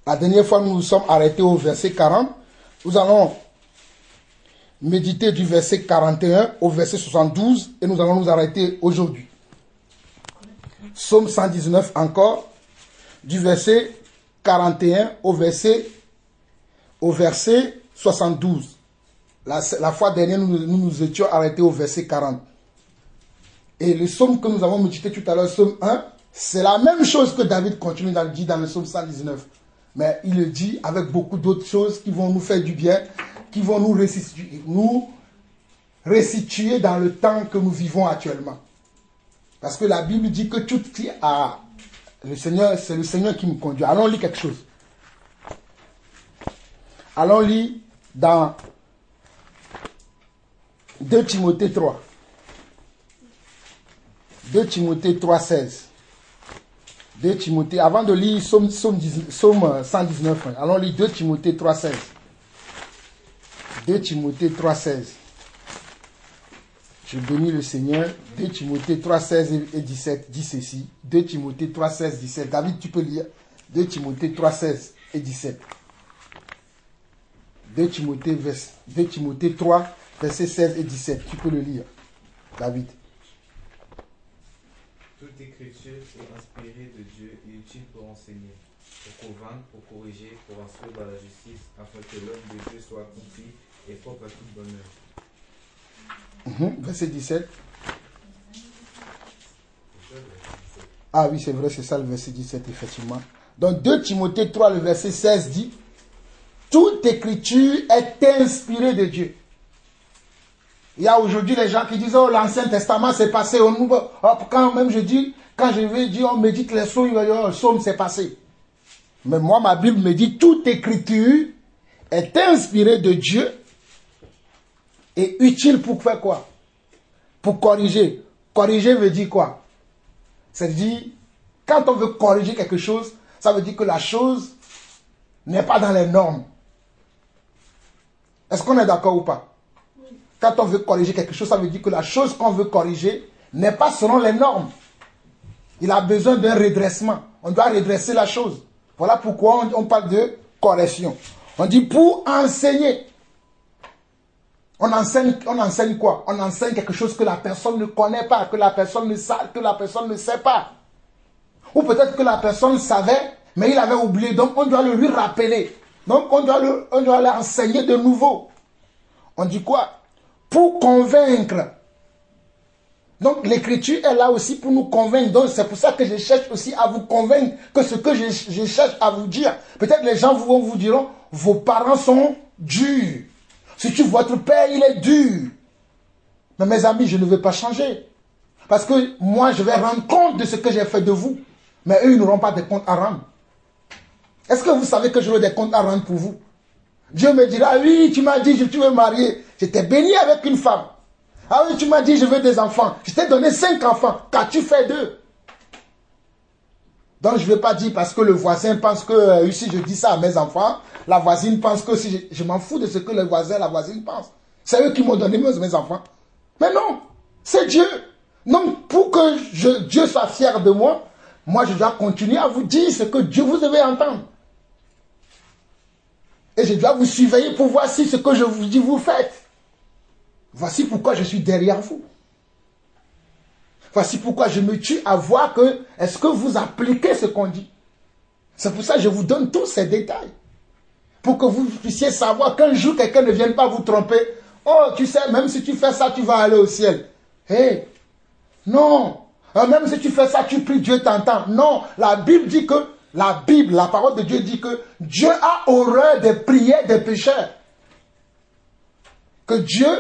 La dernière fois, nous nous sommes arrêtés au verset 40. Nous allons méditer du verset 41 au verset 72 et nous allons nous arrêter aujourd'hui. Psaume 119 encore, du verset 41 au verset 72. La fois dernière, nous nous étions arrêtés au verset 40. Et le psaume que nous avons médité tout à l'heure, psaume 1, c'est la même chose que David continue de dire dans le psaume 119. Mais il le dit avec beaucoup d'autres choses qui vont nous faire du bien, qui vont nous restituer dans le temps que nous vivons actuellement. Parce que la Bible dit que tout qui a le Seigneur, c'est le Seigneur qui me conduit. Allons lire quelque chose. Allons lire dans 2 Timothée 3. 2 Timothée 3, 16. 2 Timothée, avant de lire Psaume 119, allons lire 2 Timothée 3, 16. 2 Timothée 3, 16. Je bénis le Seigneur. 2 Timothée 3, 16 et 17 dit ceci. 2 Timothée 3, 16, 17. David, tu peux lire 2 Timothée 3, 16 et 17. 2 Timothée 3, versets 16 et 17. Tu peux le lire, David. Toute écriture est inspirée de Dieu et utile pour enseigner, pour convaincre, pour corriger, pour instruire dans la justice, afin que l'homme de Dieu soit accompli et propre à toute bonne œuvre. Verset 17. Ah oui, c'est vrai, c'est ça le verset 17, effectivement. Donc 2 Timothée 3, le verset 16 dit, toute écriture est inspirée de Dieu. Il y a aujourd'hui les gens qui disent, oh, l'Ancien Testament s'est passé au Nouveau. Quand je vais dire, on médite les psaumes, le psaume s'est passé. Mais moi, ma Bible me dit, toute écriture est inspirée de Dieu et utile pour faire quoi? Pour corriger. Corriger veut dire quoi? C'est-à-dire, quand on veut corriger quelque chose, ça veut dire que la chose n'est pas dans les normes. Est-ce qu'on est d'accord ou pas? Quand on veut corriger quelque chose, ça veut dire que la chose qu'on veut corriger n'est pas selon les normes. Il a besoin d'un redressement. On doit redresser la chose. Voilà pourquoi on parle de correction. On dit pour enseigner. On enseigne quoi? On enseigne quelque chose que la personne ne connaît pas, que la personne ne sait pas. Ou peut-être que la personne savait, mais il avait oublié. Donc on doit le lui rappeler. Donc on doit l'enseigner de nouveau. On dit quoi? pour convaincre. Donc l'écriture est là aussi pour nous convaincre. Donc c'est pour ça que je cherche aussi à vous convaincre que ce que je cherche à vous dire. Peut-être les gens vous diront, vos parents sont durs. Surtout votre père, il est dur. Mais mes amis, je ne veux pas changer. Parce que moi, je vais rendre compte de ce que j'ai fait de vous. Mais eux, ils n'auront pas de comptes à rendre. Est-ce que vous savez que j'aurai des comptes à rendre pour vous? Dieu me dira, oui, tu m'as dit que tu veux marier. J'étais béni avec une femme. Ah oui, tu m'as dit je veux des enfants. Je t'ai donné 5 enfants. Qu'as-tu fait d'eux? Donc je ne vais pas dire parce que le voisin pense que si je dis ça à mes enfants, la voisine pense que si je m'en fous de ce que le voisin, la voisine pense. C'est eux qui m'ont donné mes enfants. Mais non, c'est Dieu. Donc pour que Dieu soit fier de moi, moi je dois continuer à vous dire ce que Dieu vous devez entendre. Et je dois vous surveiller pour voir si ce que je vous dis vous faites. Voici pourquoi je suis derrière vous. Voici pourquoi je me tue à voir que, est-ce que vous appliquez ce qu'on dit? C'est pour ça que je vous donne tous ces détails. Pour que vous puissiez savoir qu'un jour, quelqu'un ne vienne pas vous tromper. Oh, tu sais, même si tu fais ça, tu vas aller au ciel. Hé, non. Même si tu fais ça, tu pries, Dieu t'entend. Non, la Bible dit que, la parole de Dieu dit que Dieu a horreur des prières des pécheurs. Que Dieu,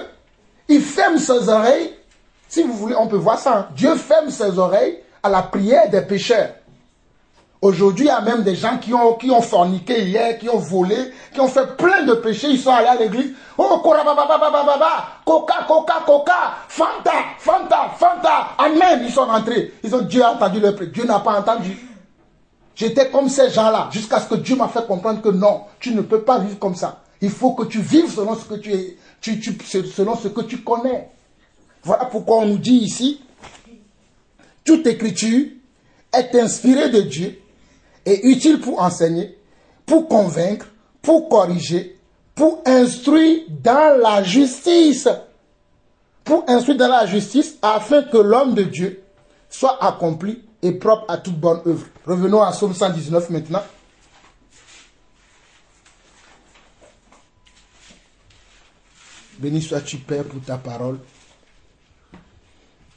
il ferme ses oreilles. Si vous voulez, on peut voir ça. Hein. Dieu ferme ses oreilles à la prière des pécheurs. Aujourd'hui, il y a même des gens qui ont forniqué hier, qui ont volé, qui ont fait plein de péchés. Ils sont allés à l'église. Oh, coca, Fanta. Amen. Ils sont rentrés. Ils ont Dieu a entendu leur prière. Dieu n'a pas entendu. J'étais comme ces gens-là, jusqu'à ce que Dieu m'a fait comprendre que non, tu ne peux pas vivre comme ça. Il faut que tu vives selon ce que tu es, selon ce que tu connais. Voilà pourquoi on nous dit ici, toute écriture est inspirée de Dieu et utile pour enseigner, pour convaincre, pour corriger, pour instruire dans la justice. Pour instruire dans la justice afin que l'homme de Dieu soit accompli et propre à toute bonne œuvre. Revenons à Psaume 119 maintenant. Béni sois-tu, Père, pour ta parole.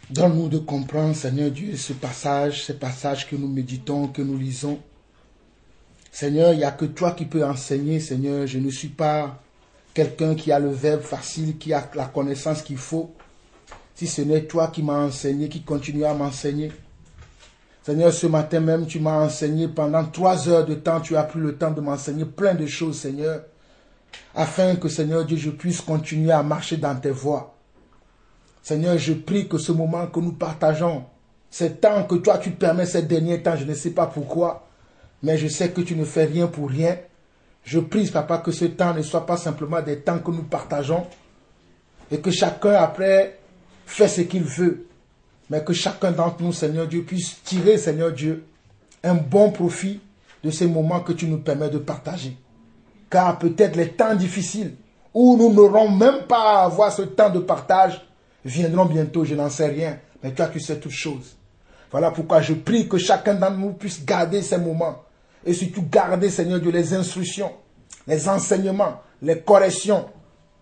Donne-nous de comprendre, Seigneur Dieu, ces passages que nous méditons, que nous lisons. Seigneur, il n'y a que toi qui peux enseigner, Seigneur. Je ne suis pas quelqu'un qui a le verbe facile, qui a la connaissance qu'il faut. Si ce n'est toi qui m'as enseigné, qui continue à m'enseigner. Seigneur, ce matin même, tu m'as enseigné pendant 3 heures de temps. Tu as pris le temps de m'enseigner plein de choses, Seigneur. Afin que, Seigneur Dieu, je puisse continuer à marcher dans tes voies. Seigneur, je prie que ce moment que nous partageons, ce temps que toi tu permets ces derniers temps, je ne sais pas pourquoi, mais je sais que tu ne fais rien pour rien. Je prie, Papa, que ce temps ne soit pas simplement des temps que nous partageons et que chacun après fait ce qu'il veut, mais que chacun d'entre nous, Seigneur Dieu, puisse tirer, Seigneur Dieu, un bon profit de ces moments que tu nous permets de partager. Car peut-être les temps difficiles où nous n'aurons même pas à avoir ce temps de partage viendront bientôt, je n'en sais rien, mais toi tu sais toutes choses. Voilà pourquoi je prie que chacun d'entre nous puisse garder ces moments et surtout garder, Seigneur Dieu, les instructions, les enseignements, les corrections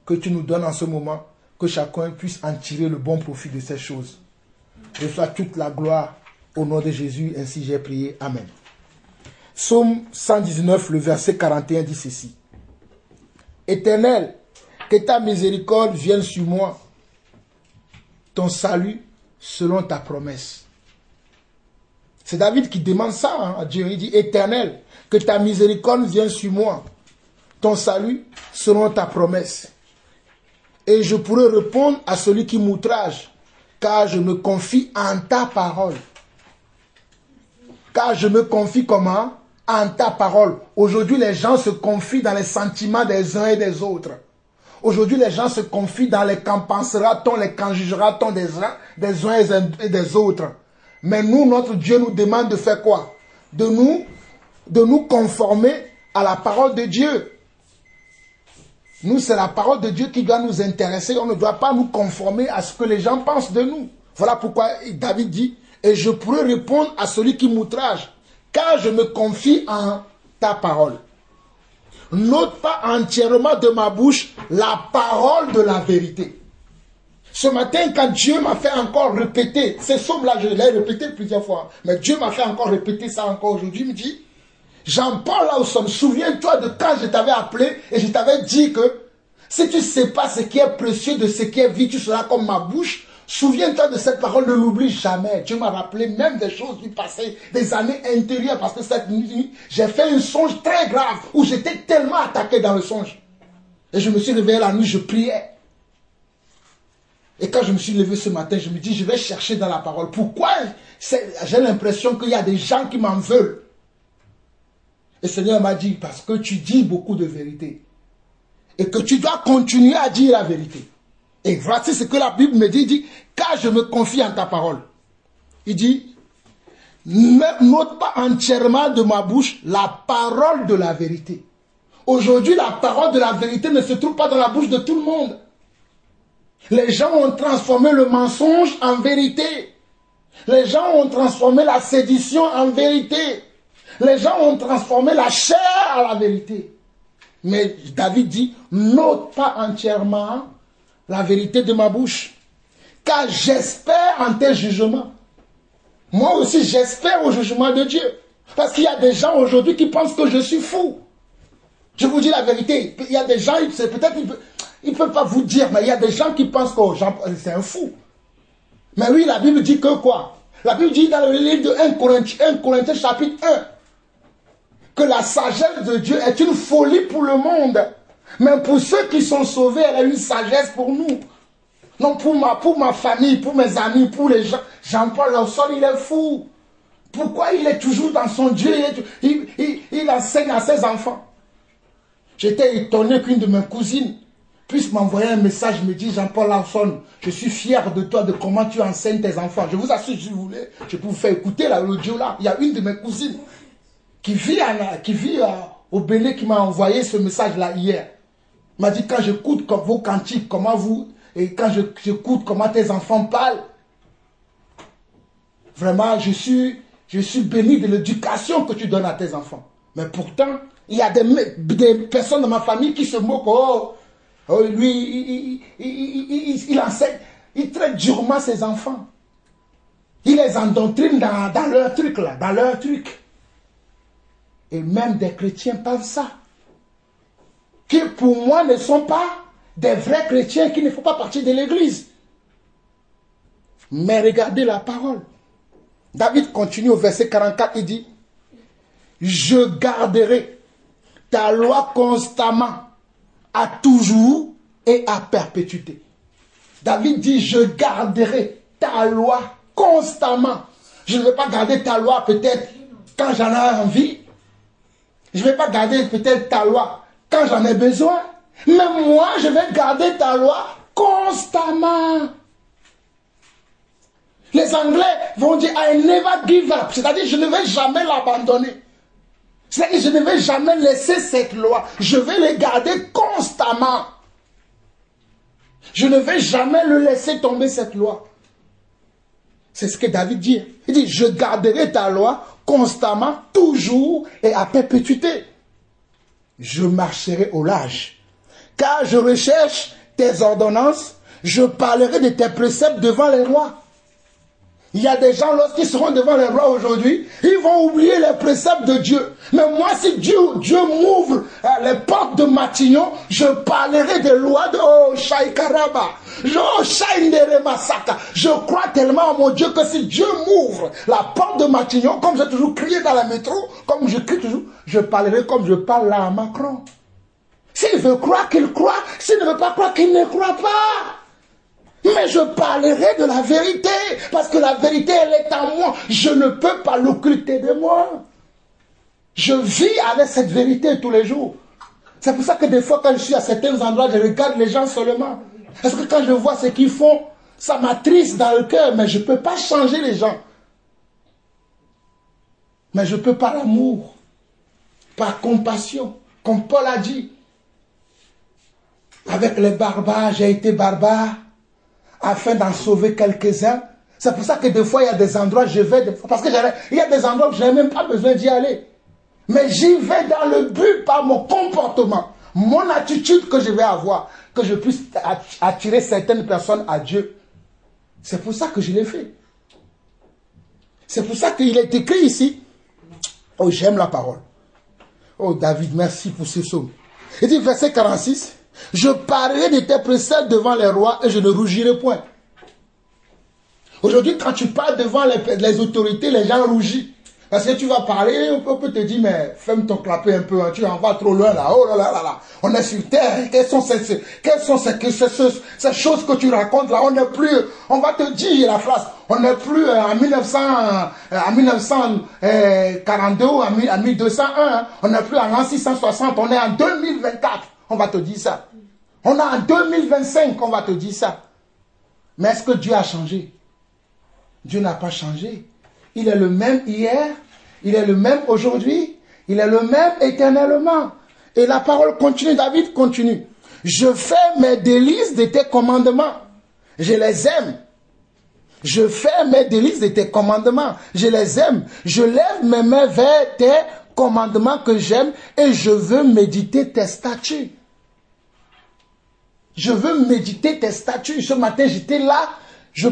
que tu nous donnes en ce moment, que chacun puisse en tirer le bon profit de ces choses. Reçois toute la gloire au nom de Jésus, ainsi j'ai prié. Amen. Psaume 119, le verset 41 dit ceci. Éternel, que ta miséricorde vienne sur moi, ton salut selon ta promesse. C'est David qui demande ça à Dieu. Il dit, Éternel, que ta miséricorde vienne sur moi, ton salut selon ta promesse. Et je pourrai répondre à celui qui m'outrage, car je me confie en ta parole. Car je me confie comment? En ta parole. Aujourd'hui, les gens se confient dans les sentiments des uns et des autres. Aujourd'hui, les gens se confient dans les qu'en pensera-t-on, les qu'en jugera-t-on des uns et des autres. Mais nous, notre Dieu nous demande de faire quoi? De nous conformer à la parole de Dieu. Nous, c'est la parole de Dieu qui doit nous intéresser. On ne doit pas nous conformer à ce que les gens pensent de nous. Voilà pourquoi David dit, et je pourrai répondre à celui qui m'outrage, car je me confie en ta parole. N'ôte pas entièrement de ma bouche la parole de la vérité. Ce matin, quand Dieu m'a fait encore répéter, ces psaumes-là, je l'ai répété plusieurs fois, mais Dieu m'a fait encore répéter ça encore aujourd'hui, il me dit, Jean-Paul Lawson, souviens-toi de quand je t'avais appelé et je t'avais dit que si tu ne sais pas ce qui est précieux de ce qui est vie, tu seras comme ma bouche. Souviens-toi de cette parole, ne l'oublie jamais. Dieu m'a rappelé même des choses du passé, des années intérieures, parce que cette nuit, j'ai fait un songe très grave où j'étais tellement attaqué dans le songe. Et je me suis réveillé la nuit, je priais. Et quand je me suis levé ce matin, je me dis, je vais chercher dans la parole. Pourquoi j'ai l'impression qu'il y a des gens qui m'en veulent? Et le Seigneur m'a dit, parce que tu dis beaucoup de vérité. Et que tu dois continuer à dire la vérité. Et voici ce que la Bible me dit, il dit, car je me confie en ta parole. Il dit, n'ôte pas entièrement de ma bouche la parole de la vérité. Aujourd'hui, la parole de la vérité ne se trouve pas dans la bouche de tout le monde. Les gens ont transformé le mensonge en vérité. Les gens ont transformé la sédition en vérité. Les gens ont transformé la chair à la vérité. Mais David dit, n'ôte pas entièrement la vérité de ma bouche, car j'espère en tes jugements. Moi aussi, j'espère au jugement de Dieu. Parce qu'il y a des gens aujourd'hui qui pensent que je suis fou. Je vous dis la vérité. Il y a des gens, peut-être ils ne peuvent pas vous dire, mais il y a des gens qui pensent que c'est un fou. Mais oui, la Bible dit que quoi? La Bible dit dans le livre de 1 Corinthiens chapitre 1, que la sagesse de Dieu est une folie pour le monde. Mais pour ceux qui sont sauvés, elle a une sagesse pour nous. Non, pour ma famille, pour mes amis, pour les gens. Jean-Paul Lawson, il est fou. Pourquoi il est toujours dans son Dieu? Il enseigne à ses enfants. J'étais étonné qu'une de mes cousines puisse m'envoyer un message, me dit, Jean-Paul Lawson, je suis fier de toi, de comment tu enseignes tes enfants. Je vous assure, si vous voulez, je peux vous faire écouter l'audio là. Il y a une de mes cousines qui vit au Bénin qui m'a envoyé ce message là hier. Il m'a dit, quand j'écoute vos cantiques, comment vous, et quand j'écoute comment tes enfants parlent, vraiment, je suis béni de l'éducation que tu donnes à tes enfants. Mais pourtant, il y a des personnes de ma famille qui se moquent. Oh, lui, il enseigne, il traite durement ses enfants. Il les endoctrine dans leur truc là, dans leur truc. Et même des chrétiens parlent ça. Qui pour moi ne sont pas des vrais chrétiens, qui ne font pas partie de l'église. Mais regardez la parole. David continue au verset 44, il dit, je garderai ta loi constamment, à toujours et à perpétuité. David dit, je garderai ta loi constamment. Je ne vais pas garder ta loi peut-être quand j'en ai envie. Je ne vais pas garder peut-être ta loi quand j'en ai besoin. Mais moi, je vais garder ta loi constamment. Les Anglais vont dire, I never give up. C'est-à-dire, je ne vais jamais l'abandonner. C'est-à-dire, je ne vais jamais laisser cette loi. Je vais les garder constamment. Je ne vais jamais le laisser tomber, cette loi. C'est ce que David dit. Il dit, je garderai ta loi constamment, toujours et à perpétuité. Je marcherai au large. Car je recherche tes ordonnances, je parlerai de tes préceptes devant les rois. Il y a des gens, lorsqu'ils seront devant les rois aujourd'hui, ils vont oublier les préceptes de Dieu. Mais moi, si Dieu m'ouvre les portes de Matignon, je parlerai des lois de Shaikaraba. Je crois tellement à mon Dieu que si Dieu m'ouvre la porte de Matignon, comme j'ai toujours crié dans la métro, comme je crie toujours, je parlerai comme je parle là à Macron. S'il veut croire, qu'il croit. S'il ne veut pas croire, qu'il ne croit pas. Mais je parlerai de la vérité, parce que la vérité, elle est en moi. Je ne peux pas l'occulter de moi. Je vis avec cette vérité tous les jours. C'est pour ça que des fois, quand je suis à certains endroits, je regarde les gens seulement. Parce que quand je vois ce qu'ils font, ça m'attriste dans le cœur, mais je ne peux pas changer les gens. Mais je peux par amour, par compassion, comme Paul a dit. Avec les barbares, j'ai été barbare, afin d'en sauver quelques-uns. C'est pour ça que des fois, il y a des endroits, je vais, parce qu'il y a des endroits où je n'ai même pas besoin d'y aller. Mais j'y vais dans le but par mon comportement, mon attitude que je vais avoir. que je puisse attirer certaines personnes à Dieu. C'est pour ça que je l'ai fait. C'est pour ça qu'il est écrit ici. Oh, j'aime la parole. Oh, David, merci pour ce psaume. Il dit, verset 46, « Je parlerai de tes préceptes devant les rois et je ne rougirai point. » Aujourd'hui, quand tu parles devant les autorités, les gens rougissent. Parce que tu vas parler, on peut te dire, mais ferme ton clapet un peu, hein, tu en vas trop loin là, oh là là là là. On est sur terre, quelles sont ces choses que tu racontes là, on n'est plus, on va te dire la phrase, on n'est plus en 1942 ou en 1201, hein, on n'est plus en l'an 660, on est en 2024, on va te dire ça. On est en 2025, on va te dire ça. Mais est-ce que Dieu a changé? Dieu n'a pas changé. Il est le même hier, il est le même aujourd'hui, il est le même éternellement. Et la parole continue, David continue. Je fais mes délices de tes commandements. Je les aime. Je fais mes délices de tes commandements. Je les aime. Je lève mes mains vers tes commandements que j'aime et je veux méditer tes statuts. Je veux méditer tes statuts. Ce matin, j'étais là. Je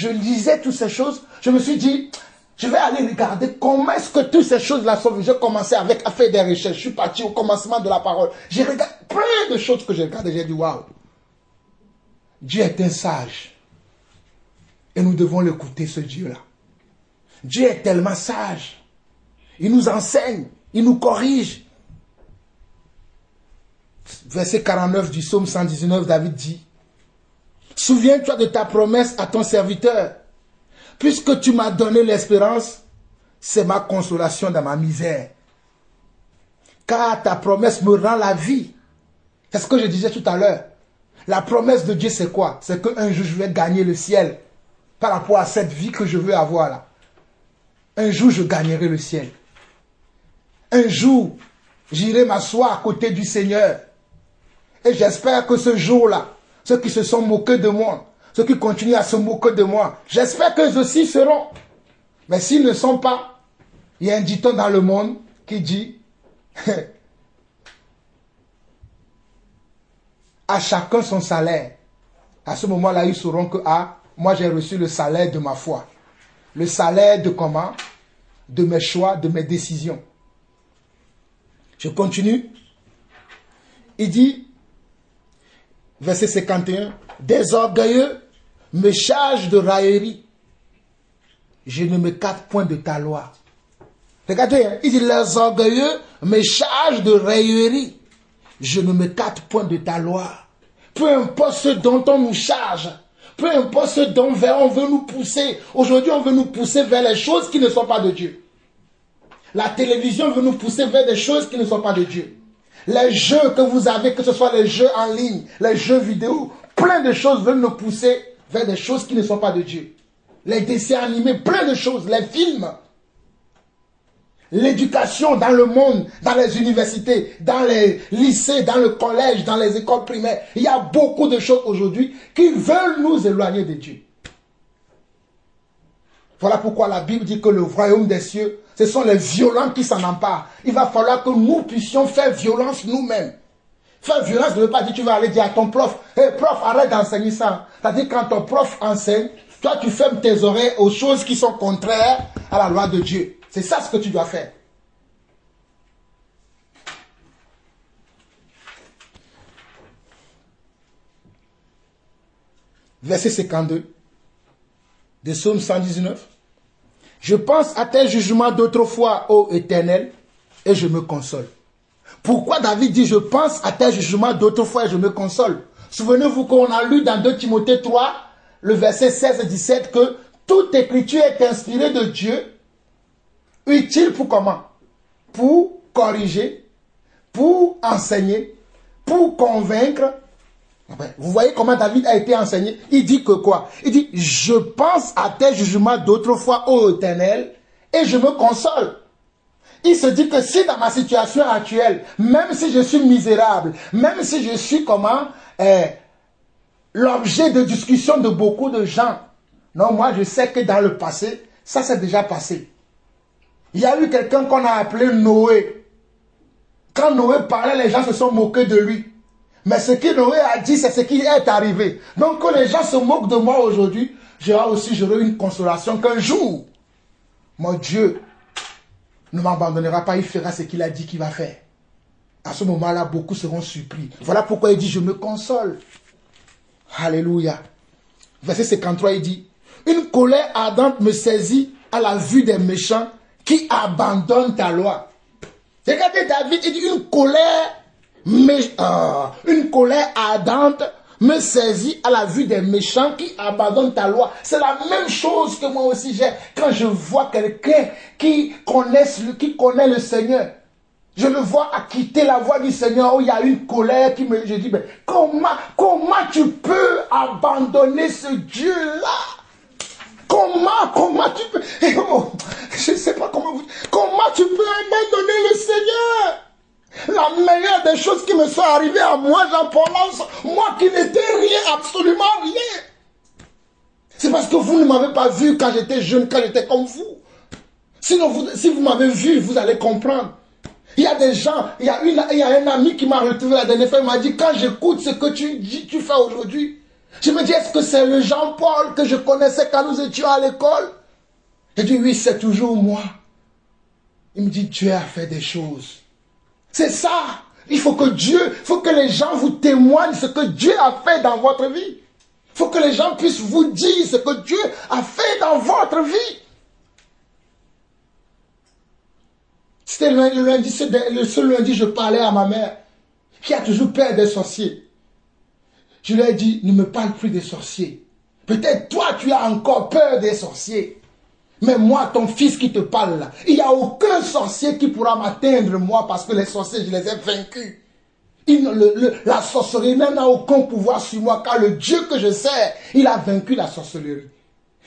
lisais toutes ces choses. Je me suis dit, je vais aller regarder comment est-ce que toutes ces choses-là sont. J'ai commencé à faire des recherches. Je suis parti au commencement de la parole. J'ai regardé plein de choses que j'ai regardées. J'ai dit, waouh, Dieu est un sage. Et nous devons l'écouter, ce Dieu-là. Dieu est tellement sage. Il nous enseigne, il nous corrige. Verset 49 du psaume 119, David dit, souviens-toi de ta promesse à ton serviteur. Puisque tu m'as donné l'espérance, c'est ma consolation dans ma misère. Car ta promesse me rend la vie. C'est ce que je disais tout à l'heure. La promesse de Dieu, c'est quoi? C'est qu'un jour, je vais gagner le ciel par rapport à cette vie que je veux avoir là. Un jour, je gagnerai le ciel. Un jour, j'irai m'asseoir à côté du Seigneur. Et j'espère que ce jour-là, ceux qui se sont moqués de moi, ceux qui continuent à se moquer de moi, j'espère qu'eux aussi seront. Mais s'ils ne sont pas, il y a un dicton dans le monde qui dit à chacun son salaire. À ce moment-là, ils sauront que moi j'ai reçu le salaire de ma foi. Le salaire de comment? De mes choix, de mes décisions. Je continue. Il dit, verset 51, des orgueilleux me chargent de raillerie. Je ne me capte point de ta loi. Regardez, hein, il dit, les orgueilleux me chargent de raillerie. Je ne me capte point de ta loi. Peu importe ce dont on nous charge, peu importe ce dont on veut nous pousser. Aujourd'hui, on veut nous pousser vers les choses qui ne sont pas de Dieu. La télévision veut nous pousser vers des choses qui ne sont pas de Dieu. Les jeux que vous avez, que ce soit les jeux en ligne, les jeux vidéo, plein de choses veulent nous pousser vers des choses qui ne sont pas de Dieu. Les dessins animés, plein de choses, les films. L'éducation dans le monde, dans les universités, dans les lycées, dans le collège, dans les écoles primaires. Il y a beaucoup de choses aujourd'hui qui veulent nous éloigner de Dieu. Voilà pourquoi la Bible dit que le royaume des cieux, ce sont les violents qui s'en emparent. Il va falloir que nous puissions faire violence nous-mêmes. Faire violence ne veut pas dire que tu vas aller dire à ton prof, hey, prof, arrête d'enseigner ça. C'est-à-dire quand ton prof enseigne, toi tu fermes tes oreilles aux choses qui sont contraires à la loi de Dieu. C'est ça ce que tu dois faire. Verset 52 de Psaume 119. Je pense à tes jugements d'autrefois, ô Éternel, et je me console. Pourquoi David dit je pense à tes jugements d'autrefois et je me console? Souvenez-vous qu'on a lu dans 2 Timothée 3, le verset 16 et 17, que toute écriture est inspirée de Dieu, utile pour comment? Pour corriger, pour enseigner, pour convaincre. Vous voyez comment David a été enseigné? Il dit que quoi? Il dit, je pense à tes jugements d'autrefois, ô Éternel, et je me console. Il se dit que si dans ma situation actuelle, même si je suis misérable, même si je suis comment, l'objet de discussion de beaucoup de gens, non, moi je sais que dans le passé, ça s'est déjà passé. Il y a eu quelqu'un qu'on a appelé Noé. Quand Noé parlait, les gens se sont moqués de lui. Mais ce que Noé a dit, c'est ce qui est arrivé. Donc quand les gens se moquent de moi aujourd'hui, j'aurai une consolation qu'un jour, mon Dieu ne m'abandonnera pas, il fera ce qu'il a dit qu'il va faire. À ce moment-là, beaucoup seront surpris. Voilà pourquoi il dit, je me console. Alléluia. Verset 53, il dit, une colère ardente me saisit à la vue des méchants qui abandonnent ta loi. Regardez David, il dit, une colère ardente me saisit à la vue des méchants qui abandonnent ta loi. C'est la même chose que moi aussi j'ai quand je vois quelqu'un qui connaît le Seigneur. Je le vois à quitter la voie du Seigneur où il y a une colère qui me... Je dis, mais comment tu peux abandonner ce Dieu-là? Comment tu peux... Je ne sais pas comment tu peux abandonner le Seigneur? La meilleure des choses qui me sont arrivées à moi, Jean-Paul, moi qui n'étais rien, absolument rien. C'est parce que vous ne m'avez pas vu quand j'étais jeune, quand j'étais comme vous. Sinon, si vous m'avez vu, vous allez comprendre. Il y a des gens, il y a un ami qui m'a retrouvé la dernière fois, il m'a dit, quand j'écoute ce que tu fais aujourd'hui, je me dis, est-ce que c'est le Jean-Paul que je connaissais quand nous étions à l'école? J'ai dit, oui, c'est toujours moi. Il me dit, Dieu a fait des choses. C'est ça. Il faut que les gens vous témoignent ce que Dieu a fait dans votre vie. Il faut que les gens puissent vous dire ce que Dieu a fait dans votre vie. C'était le seul lundi, je parlais à ma mère, qui a toujours peur des sorciers. Je lui ai dit, ne me parle plus des sorciers. Peut-être toi, tu as encore peur des sorciers. Mais moi, ton fils qui te parle là, il n'y a aucun sorcier qui pourra m'atteindre moi parce que les sorciers, je les ai vaincus. La sorcellerie n'a aucun pouvoir sur moi car le Dieu que je sers, il a vaincu la sorcellerie.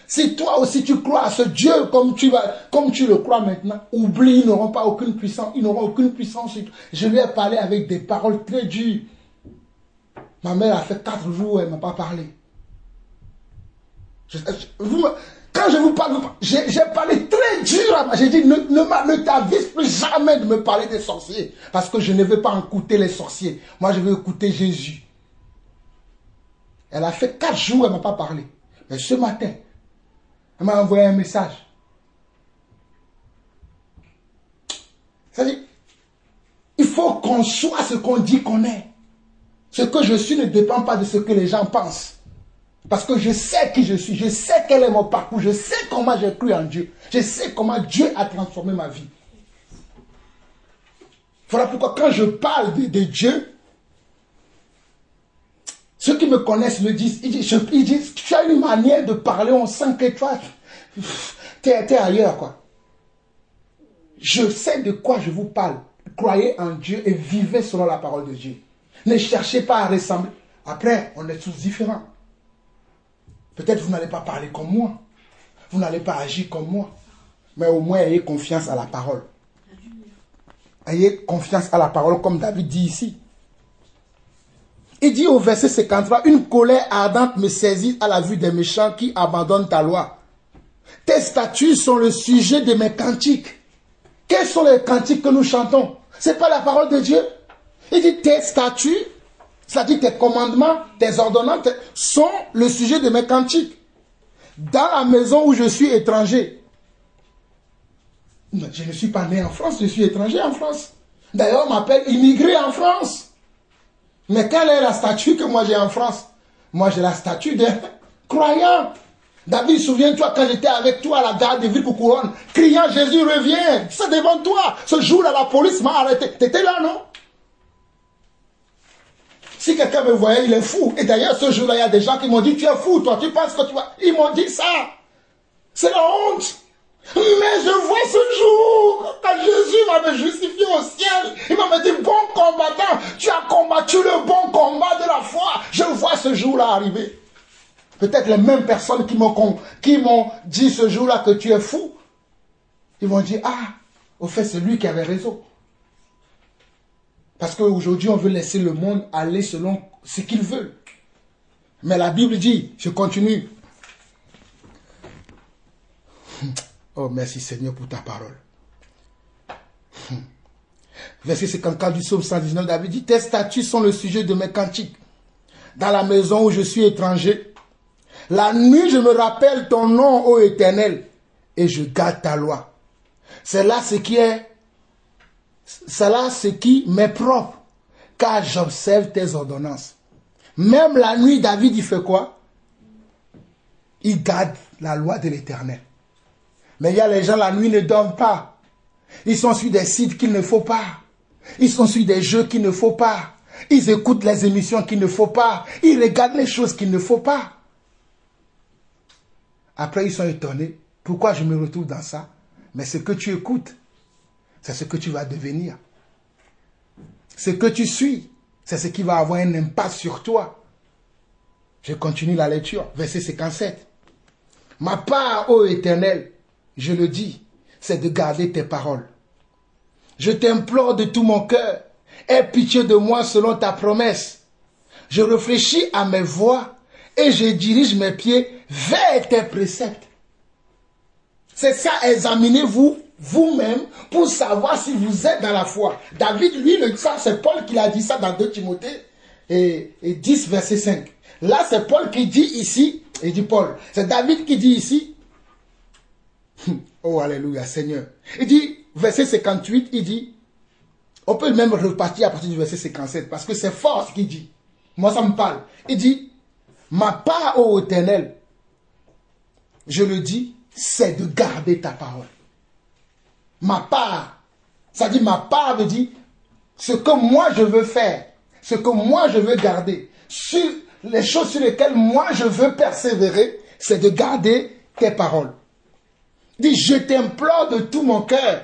Si toi aussi tu crois à ce Dieu comme tu le crois maintenant, oublie, ils n'auront pas aucune puissance, ils n'auront aucune puissance sur toi. Je lui ai parlé avec des paroles très dures. Ma mère a fait 4 jours, elle ne m'a pas parlé. Quand je vous parle, j'ai parlé très dur. J'ai dit, ne t'avise plus jamais de me parler des sorciers. Parce que je ne veux pas écouter les sorciers. Moi, je veux écouter Jésus. Elle a fait 4 jours, elle ne m'a pas parlé. Mais ce matin, elle m'a envoyé un message. C'est-à-dire, il faut qu'on soit ce qu'on dit qu'on est. Ce que je suis ne dépend pas de ce que les gens pensent. Parce que je sais qui je suis, je sais quel est mon parcours, je sais comment j'ai cru en Dieu, je sais comment Dieu a transformé ma vie. Voilà pourquoi quand je parle de Dieu, ceux qui me connaissent me disent, ils disent, tu as une manière de parler, on sent que toi, tu es ailleurs, quoi. Je sais de quoi je vous parle. Croyez en Dieu et vivez selon la parole de Dieu. Ne cherchez pas à ressembler. Après, on est tous différents. Peut-être vous n'allez pas parler comme moi. Vous n'allez pas agir comme moi. Mais au moins, ayez confiance à la parole. Ayez confiance à la parole comme David dit ici. Il dit au verset 53, une colère ardente me saisit à la vue des méchants qui abandonnent ta loi. Tes statuts sont le sujet de mes cantiques. Quels sont les cantiques que nous chantons? Ce n'est pas la parole de Dieu. Il dit tes statuts, c'est-à-dire tes commandements, tes ordonnances sont le sujet de mes cantiques. Dans la maison où je suis étranger. Je ne suis pas né en France, je suis étranger en France. D'ailleurs, on m'appelle immigré en France. Mais quelle est la statue que moi j'ai en France? Moi j'ai la statue d'un croyant. David, souviens-toi quand j'étais avec toi à la gare de Ville-Couronne, criant Jésus revient, c'est devant toi. Ce jour-là, la police m'a arrêté. T'étais là, non? Si quelqu'un me voyait, il est fou. Et d'ailleurs, ce jour-là, il y a des gens qui m'ont dit, tu es fou, toi, tu penses que tu vas... Ils m'ont dit ça. C'est la honte. Mais je vois ce jour, quand Jésus m'avait justifié au ciel, il m'a dit, bon combattant, tu as combattu le bon combat de la foi. Je vois ce jour-là arriver. Peut-être les mêmes personnes qui m'ont dit ce jour-là que tu es fou, ils vont dire, ah, au fait, c'est lui qui avait raison. Parce qu'aujourd'hui, on veut laisser le monde aller selon ce qu'il veut. Mais la Bible dit, je continue. Oh, merci Seigneur pour ta parole. Verset 54 du psaume 119, David dit, tes statuts sont le sujet de mes cantiques. Dans la maison où je suis étranger, la nuit je me rappelle ton nom, ô Éternel, et je garde ta loi. C'est là ce qui m'est propre, car j'observe tes ordonnances. Même la nuit, David, il fait quoi? Il garde la loi de l'Éternel. Mais il y a les gens, la nuit, ne dorment pas. Ils sont sur des sites qu'il ne faut pas. Ils sont sur des jeux qu'il ne faut pas. Ils écoutent les émissions qu'il ne faut pas. Ils regardent les choses qu'il ne faut pas. Après, ils sont étonnés. Pourquoi je me retrouve dans ça? Mais ce que tu écoutes, c'est ce que tu vas devenir. Ce que tu suis, c'est ce qui va avoir un impact sur toi. Je continue la lecture. Verset 57. Ma part, ô Éternel, je le dis, c'est de garder tes paroles. Je t'implore de tout mon cœur. Aie pitié de moi selon ta promesse. Je réfléchis à mes voies et je dirige mes pieds vers tes préceptes. C'est ça, examinez-vous vous-même pour savoir si vous êtes dans la foi. David, lui, ça c'est Paul qui a dit ça dans 2 Timothée et 10, verset 5. Là, c'est Paul qui dit ici, et dit Paul, c'est David qui dit ici, oh, alléluia, Seigneur. Il dit, verset 58, il dit, on peut même repartir à partir du verset 57, parce que c'est fort ce qu'il dit. Moi, ça me parle. Il dit, ma part, ô Éternel, je le dis, c'est de garder ta parole. Ma part, ça dit ma part veut dire ce que moi je veux faire, ce que moi je veux garder, sur les choses sur lesquelles moi je veux persévérer, c'est de garder tes paroles. Il dit, je t'implore de tout mon cœur,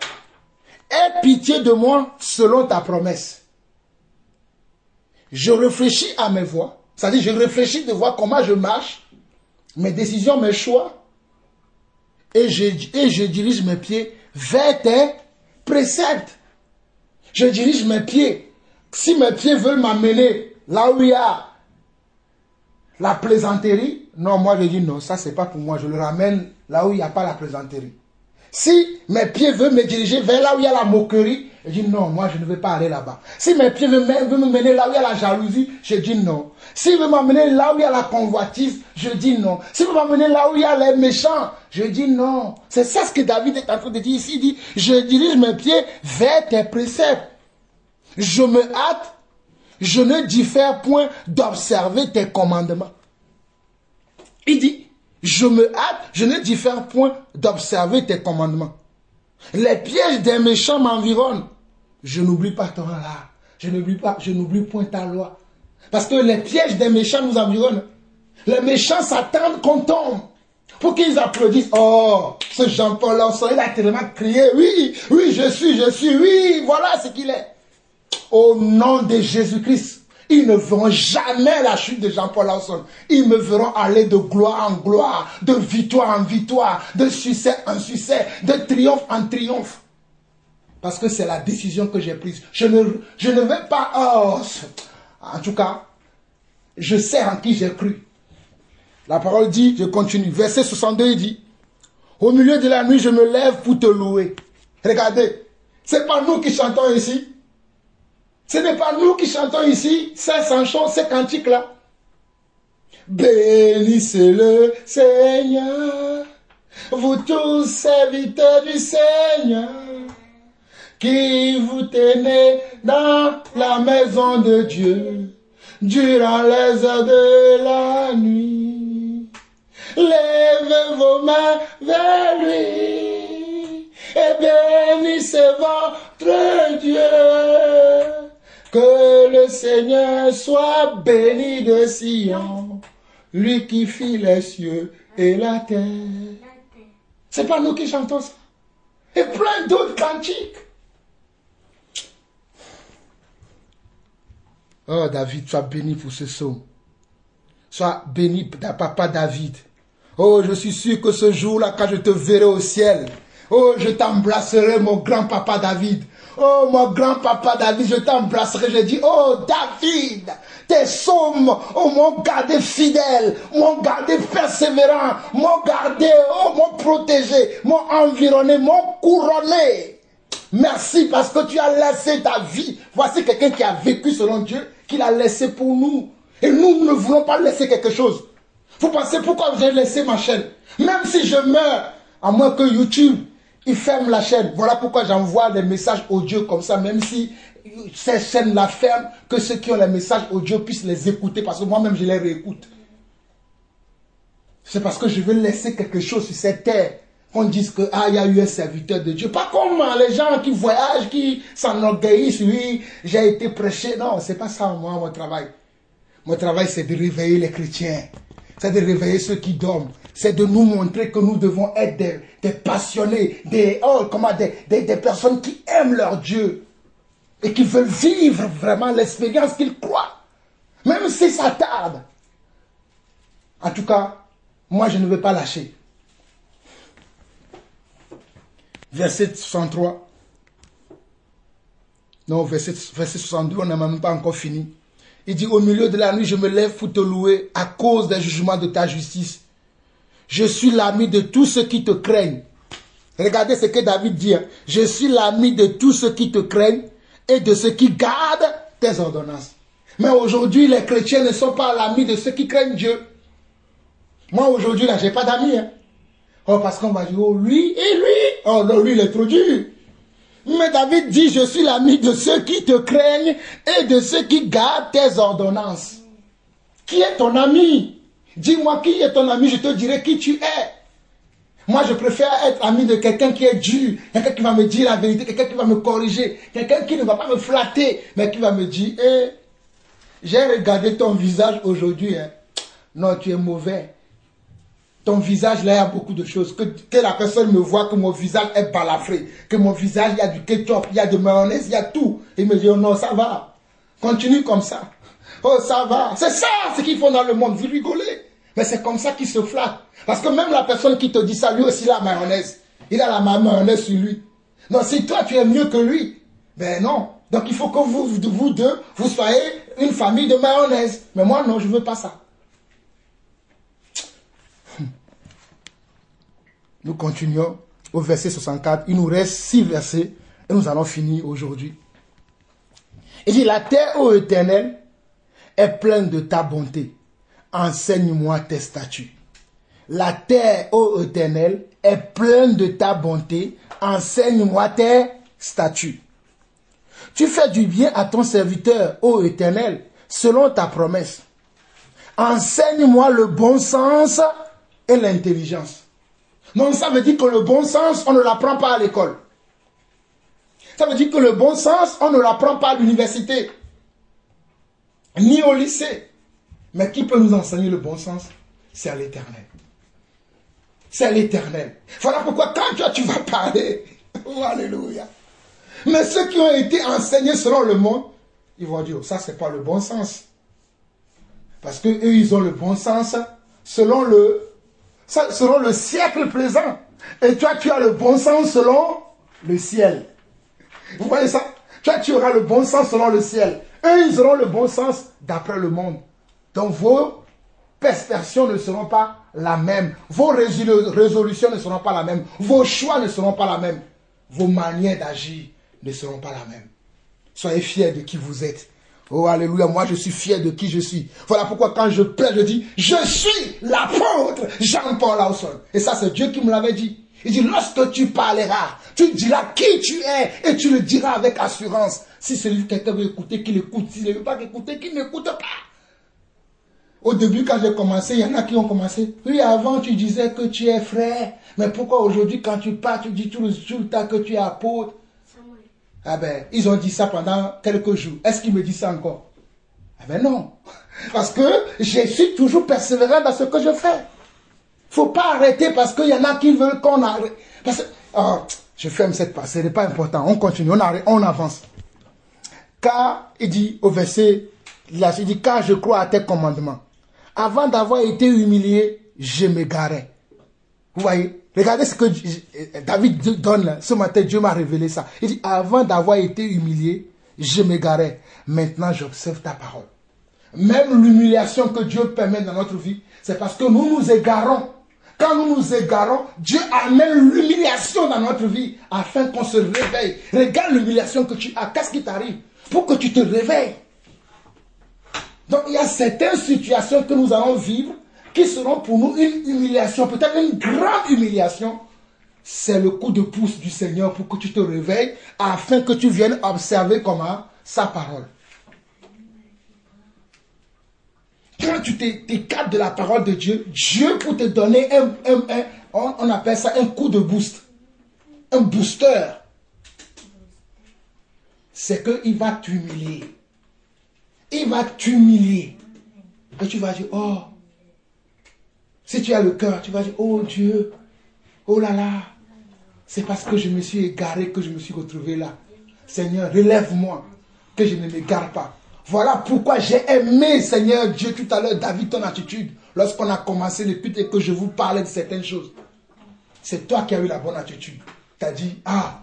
aie pitié de moi selon ta promesse. Je réfléchis à mes voies, c'est-à-dire je réfléchis de voir comment je marche, mes décisions, mes choix, et je dirige mes pieds vers tes préceptes. Je dirige mes pieds. Si mes pieds veulent m'amener là où il y a la plaisanterie, non, moi je dis non, ça c'est pas pour moi, je le ramène là où il n'y a pas la plaisanterie. Si mes pieds veulent me diriger vers là où il y a la moquerie, je dis non, moi je ne vais pas aller là-bas. Si mes pieds veulent me mener là où il y a la jalousie, je dis non. S'il veut m'amener là où il y a la convoitise, je dis non. S'il veut m'amener là où il y a les méchants, je dis non. C'est ça ce que David est en train de dire ici. Il dit, je dirige mes pieds vers tes préceptes. Je me hâte, je ne diffère point d'observer tes commandements. Il dit, je me hâte, je ne diffère point d'observer tes commandements. Les pièges des méchants m'environnent. Je n'oublie pas ton là. Je n'oublie point ta loi. Parce que les pièges des méchants nous environnent. Les méchants s'attendent qu'on tombe. Pour qu'ils applaudissent. Oh, ce Jean-Paul Lawson, il a tellement crié. Oui, oui, je suis, oui, voilà ce qu'il est. Au nom de Jésus-Christ. Ils ne verront jamais la chute de Jean-Paul Lawson. Ils me verront aller de gloire en gloire, de victoire en victoire, de succès en succès, de triomphe en triomphe. Parce que c'est la décision que j'ai prise. Je ne vais pas... Oh, en tout cas, je sais en qui j'ai cru. La parole dit, je continue, verset 62, il dit, au milieu de la nuit, je me lève pour te louer. Regardez, c'est pas nous qui chantons ici. Ce n'est pas nous qui chantons ici, ces chansons, ces cantiques-là. Bénissez le Seigneur, vous tous serviteurs du Seigneur, qui vous tenez dans la maison de Dieu, durant les heures de la nuit. Lèvez vos mains vers lui, et bénissez votre Dieu. Que le Seigneur soit béni de Sion, lui qui fit les cieux et la terre. C'est pas nous qui chantons ça. Et plein d'autres cantiques. Oh David, sois béni pour ce psaume. Sois béni ta papa David. Oh, je suis sûr que ce jour-là, quand je te verrai au ciel, oh, je t'embrasserai, mon grand-papa David. Oh, mon grand-papa David, je t'embrasserai. Je dis, oh, David, tes psaumes, oh, m'ont gardé fidèle, m'ont gardé persévérant, m'ont gardé, oh, m'ont protégé, m'ont environné, m'ont couronné. Merci parce que tu as laissé ta vie. Voici quelqu'un qui a vécu selon Dieu, qu'il a laissé pour nous. Et nous ne voulons pas laisser quelque chose. Vous pensez pourquoi j'ai laissé ma chaîne? Même si je meurs, à moins que YouTube, il ferme la chaîne. Voilà pourquoi j'envoie des messages audio comme ça, même si ces chaînes la ferment, que ceux qui ont les messages audio puissent les écouter, parce que moi-même je les réécoute. C'est parce que je veux laisser quelque chose sur cette terre. Qu'on dise que il y a eu un serviteur de Dieu. Pas comme les gens qui voyagent, qui s'enorgueillissent, oui, j'ai été prêché. Non, c'est pas ça, moi, mon travail. Mon travail, c'est de réveiller les chrétiens. C'est de réveiller ceux qui dorment. C'est de nous montrer que nous devons être des passionnés, des personnes qui aiment leur Dieu. Et qui veulent vivre vraiment l'expérience qu'ils croient. Même si ça tarde. En tout cas, moi, je ne vais pas lâcher. Verset 63. Non, verset 62, on n'a même pas encore fini. Il dit, au milieu de la nuit, je me lève pour te louer à cause des jugements de ta justice. Je suis l'ami de tous ceux qui te craignent. Regardez ce que David dit. Je suis l'ami de tous ceux qui te craignent et de ceux qui gardent tes ordonnances. Mais aujourd'hui, les chrétiens ne sont pas l'ami de ceux qui craignent Dieu. Moi, aujourd'hui, là, je n'ai pas d'amis. Oh, parce qu'on va dire, oh, lui et lui. Oh, non, lui, il est trop dur. Mais David dit, je suis l'ami de ceux qui te craignent et de ceux qui gardent tes ordonnances. Qui est ton ami? Dis-moi qui est ton ami, je te dirai qui tu es. Moi, je préfère être ami de quelqu'un qui est dur, quelqu'un qui va me dire la vérité, quelqu'un qui va me corriger, quelqu'un qui ne va pas me flatter, mais qui va me dire, j'ai regardé ton visage aujourd'hui. Non, tu es mauvais. Ton visage, là, il y a beaucoup de choses. Que la personne me voit que mon visage est balafré. Que mon visage, il y a du ketchup, il y a de mayonnaise, il y a tout. Il me dit, oh non, ça va. Continue comme ça. Oh, ça va. C'est ça ce qu'ils font dans le monde. Vous rigolez. Mais c'est comme ça qu'ils se flattent. Parce que même la personne qui te dit ça, lui aussi, il a la mayonnaise. Il a la mayonnaise sur lui. Non, si toi, tu es mieux que lui. Ben non. Donc, il faut que vous deux, vous soyez une famille de mayonnaise. Mais moi, non, je ne veux pas ça. Nous continuons au verset 64. Il nous reste 6 versets et nous allons finir aujourd'hui. Il dit, la terre, ô Éternel, est pleine de ta bonté. Enseigne-moi tes statuts. La terre, ô Éternel, est pleine de ta bonté. Enseigne-moi tes statuts. Tu fais du bien à ton serviteur, ô Éternel, selon ta promesse. Enseigne-moi le bon sens et l'intelligence. Donc ça veut dire que le bon sens, on ne l'apprend pas à l'école. Ça veut dire que le bon sens, on ne l'apprend pas à l'université. Ni au lycée. Mais qui peut nous enseigner le bon sens? C'est à l'Éternel. C'est à l'Éternel. Voilà pourquoi quand toi tu vas parler, oh, alléluia. Mais ceux qui ont été enseignés selon le monde, ils vont dire, ça c'est pas le bon sens. Parce que eux ils ont le bon sens selon le siècle présent. Et toi, tu as le bon sens selon le ciel. Vous voyez ça? Toi, tu auras le bon sens selon le ciel. Eux, ils auront le bon sens d'après le monde. Donc, vos perceptions ne seront pas la même. Vos résolutions ne seront pas la même. Vos choix ne seront pas la même. Vos manières d'agir ne seront pas la même. Soyez fiers de qui vous êtes. Oh, alléluia, moi je suis fier de qui je suis. Voilà pourquoi quand je plaide, je dis, je suis l'apôtre Jean-Paul Lawson. Et ça, c'est Dieu qui me l'avait dit. Il dit, lorsque tu parleras, tu diras qui tu es et tu le diras avec assurance. Si quelqu'un veut écouter, qu'il écoute. S'il ne veut pas écouter, qu'il n'écoute pas. Au début, quand j'ai commencé, il y en a qui ont commencé. Oui, avant, tu disais que tu es frère. Mais pourquoi aujourd'hui, quand tu parles, tu dis tout le temps que tu es apôtre? Ah ben, ils ont dit ça pendant quelques jours. Est-ce qu'ils me disent ça encore? Ah ben non. Parce que je suis toujours persévérant dans ce que je fais. Il ne faut pas arrêter parce qu'il y en a qui veulent qu'on arrête. Parce que, oh, je ferme cette passe, ce n'est pas important. On continue, on avance. Car, il dit au verset, il dit, car je crois à tes commandements. Avant d'avoir été humilié, je m'égarais. Vous voyez? Regardez ce que David donne là. Ce matin, Dieu m'a révélé ça. Il dit, avant d'avoir été humilié, je m'égarais. Maintenant, j'observe ta parole. Même l'humiliation que Dieu permet dans notre vie, c'est parce que nous nous égarons. Quand nous nous égarons, Dieu amène l'humiliation dans notre vie afin qu'on se réveille. Regarde l'humiliation que tu as. Qu'est-ce qui t'arrive? Pour que tu te réveilles. Donc il y a certaines situations que nous allons vivre qui seront pour nous une humiliation, peut-être une grande humiliation. C'est le coup de pouce du Seigneur pour que tu te réveilles afin que tu viennes observer comment sa parole. Quand tu t'écartes de la parole de Dieu, Dieu pour te donner on appelle ça un coup de boost, un booster, c'est qu'il va t'humilier. Il va t'humilier. Et tu vas dire, oh, si tu as le cœur, tu vas dire, oh Dieu, oh là là, c'est parce que je me suis égaré que je me suis retrouvé là. Seigneur, relève-moi, que je ne m'égare pas. Voilà pourquoi j'ai aimé, Seigneur Dieu, tout à l'heure, David, ton attitude, lorsqu'on a commencé l'écoute et que je vous parlais de certaines choses. C'est toi qui as eu la bonne attitude. Tu as dit, ah,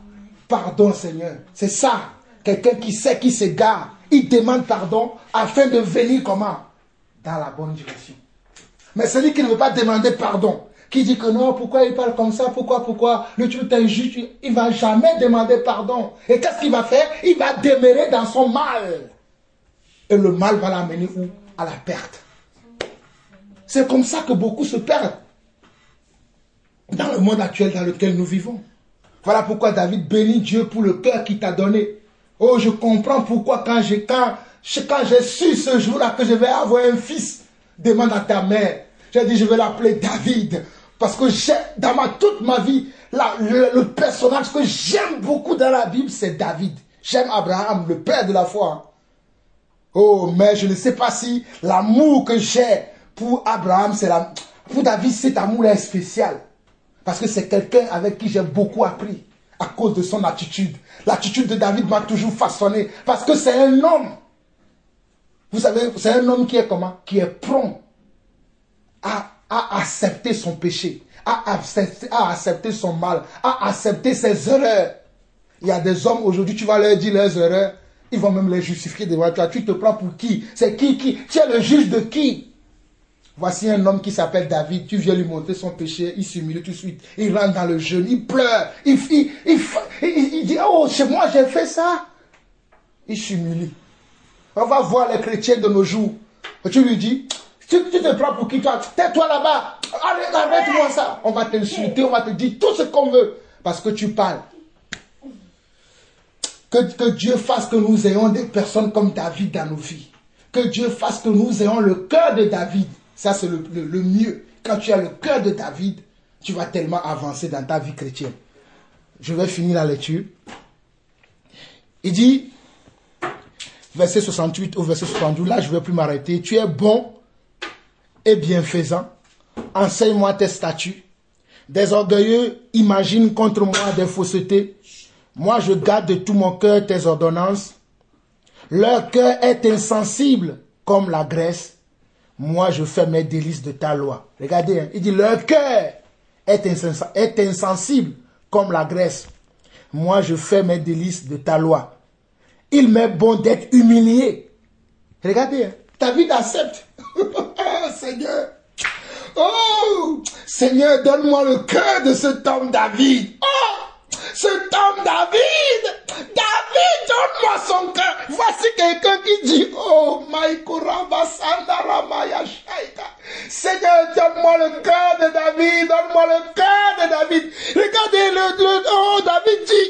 pardon Seigneur. C'est ça, quelqu'un qui sait qu'il s'égare, il demande pardon afin de venir comment? Dans la bonne direction. Mais celui qui ne veut pas demander pardon, qui dit que non, pourquoi il parle comme ça, pourquoi, le Dieu est injuste, il ne va jamais demander pardon. Et qu'est-ce qu'il va faire? Il va demeurer dans son mal. Et le mal va l'amener où? À la perte. C'est comme ça que beaucoup se perdent dans le monde actuel dans lequel nous vivons. Voilà pourquoi David bénit Dieu pour le cœur qu'il t'a donné. Oh, je comprends pourquoi quand j'ai su ce jour-là que je vais avoir un fils, demande à ta mère. J'ai dit, je vais l'appeler David. Parce que toute ma vie, le personnage que j'aime beaucoup dans la Bible, c'est David. J'aime Abraham, le père de la foi. Oh, mais je ne sais pas si l'amour que j'ai pour Abraham, pour David, cet amour est spécial. Parce que c'est quelqu'un avec qui j'ai beaucoup appris à cause de son attitude. L'attitude de David m'a toujours façonné parce que c'est un homme. Vous savez, c'est un homme qui est comment? Qui est prompt à accepter son péché, à accepter son mal, à accepter ses erreurs. Il y a des hommes aujourd'hui, tu vas leur dire leurs erreurs, ils vont même les justifier devant toi. Tu te prends pour qui? C'est qui? Tu es le juge de qui? Voici un homme qui s'appelle David. Tu viens lui montrer son péché, il s'humilie tout de suite. Il rentre dans le jeûne, il pleure. Il dit, oh, chez moi j'ai fait ça. Il s'humilie. On va voir les chrétiens de nos jours. Et tu lui dis, tu te prends pour qui toi? Tais-toi là-bas. Arrête-moi ça. On va t'insulter, on va te dire tout ce qu'on veut. Parce que tu parles. Que Dieu fasse que nous ayons des personnes comme David dans nos vies. Que Dieu fasse que nous ayons le cœur de David. Ça, c'est le mieux. Quand tu as le cœur de David, tu vas tellement avancer dans ta vie chrétienne. Je vais finir la lecture. Il dit, verset 68 au verset 72, là, je ne vais plus m'arrêter. Tu es bon et bienfaisant. Enseigne-moi tes statuts. Des orgueilleux imaginent contre moi des faussetés. Moi, je garde de tout mon cœur tes ordonnances. Leur cœur est insensible comme la graisse. Moi, je fais mes délices de ta loi. Regardez, hein, il dit, leur cœur est insensible comme la graisse. Moi, je fais mes délices de ta loi. Il m'est bon d'être humilié. Regardez, hein, David accepte. Oh, Seigneur. Oh, Seigneur, donne-moi le cœur de cet homme David. Oh, cet homme David. David, donne-moi son cœur. Voici quelqu'un qui dit, oh, Seigneur, donne-moi le cœur de David. Donne-moi le cœur de David. Regardez, oh, David dit,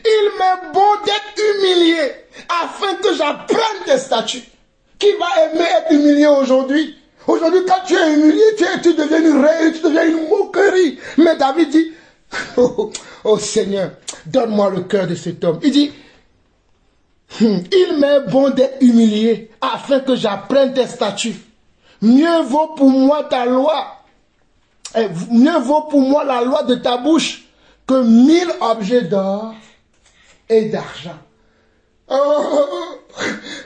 il m'est bon d'être humilié afin que j'apprenne tes statuts. Qui va aimer être humilié aujourd'hui? Aujourd'hui, quand tu es humilié, tu deviens une raillerie, tu deviens une moquerie. Mais David dit, oh Seigneur, donne-moi le cœur de cet homme. Il dit, il m'est bon d'être humilié afin que j'apprenne tes statuts. Mieux vaut pour moi ta loi, mieux vaut pour moi la loi de ta bouche que 1000 objets d'or et d'argent. Oh,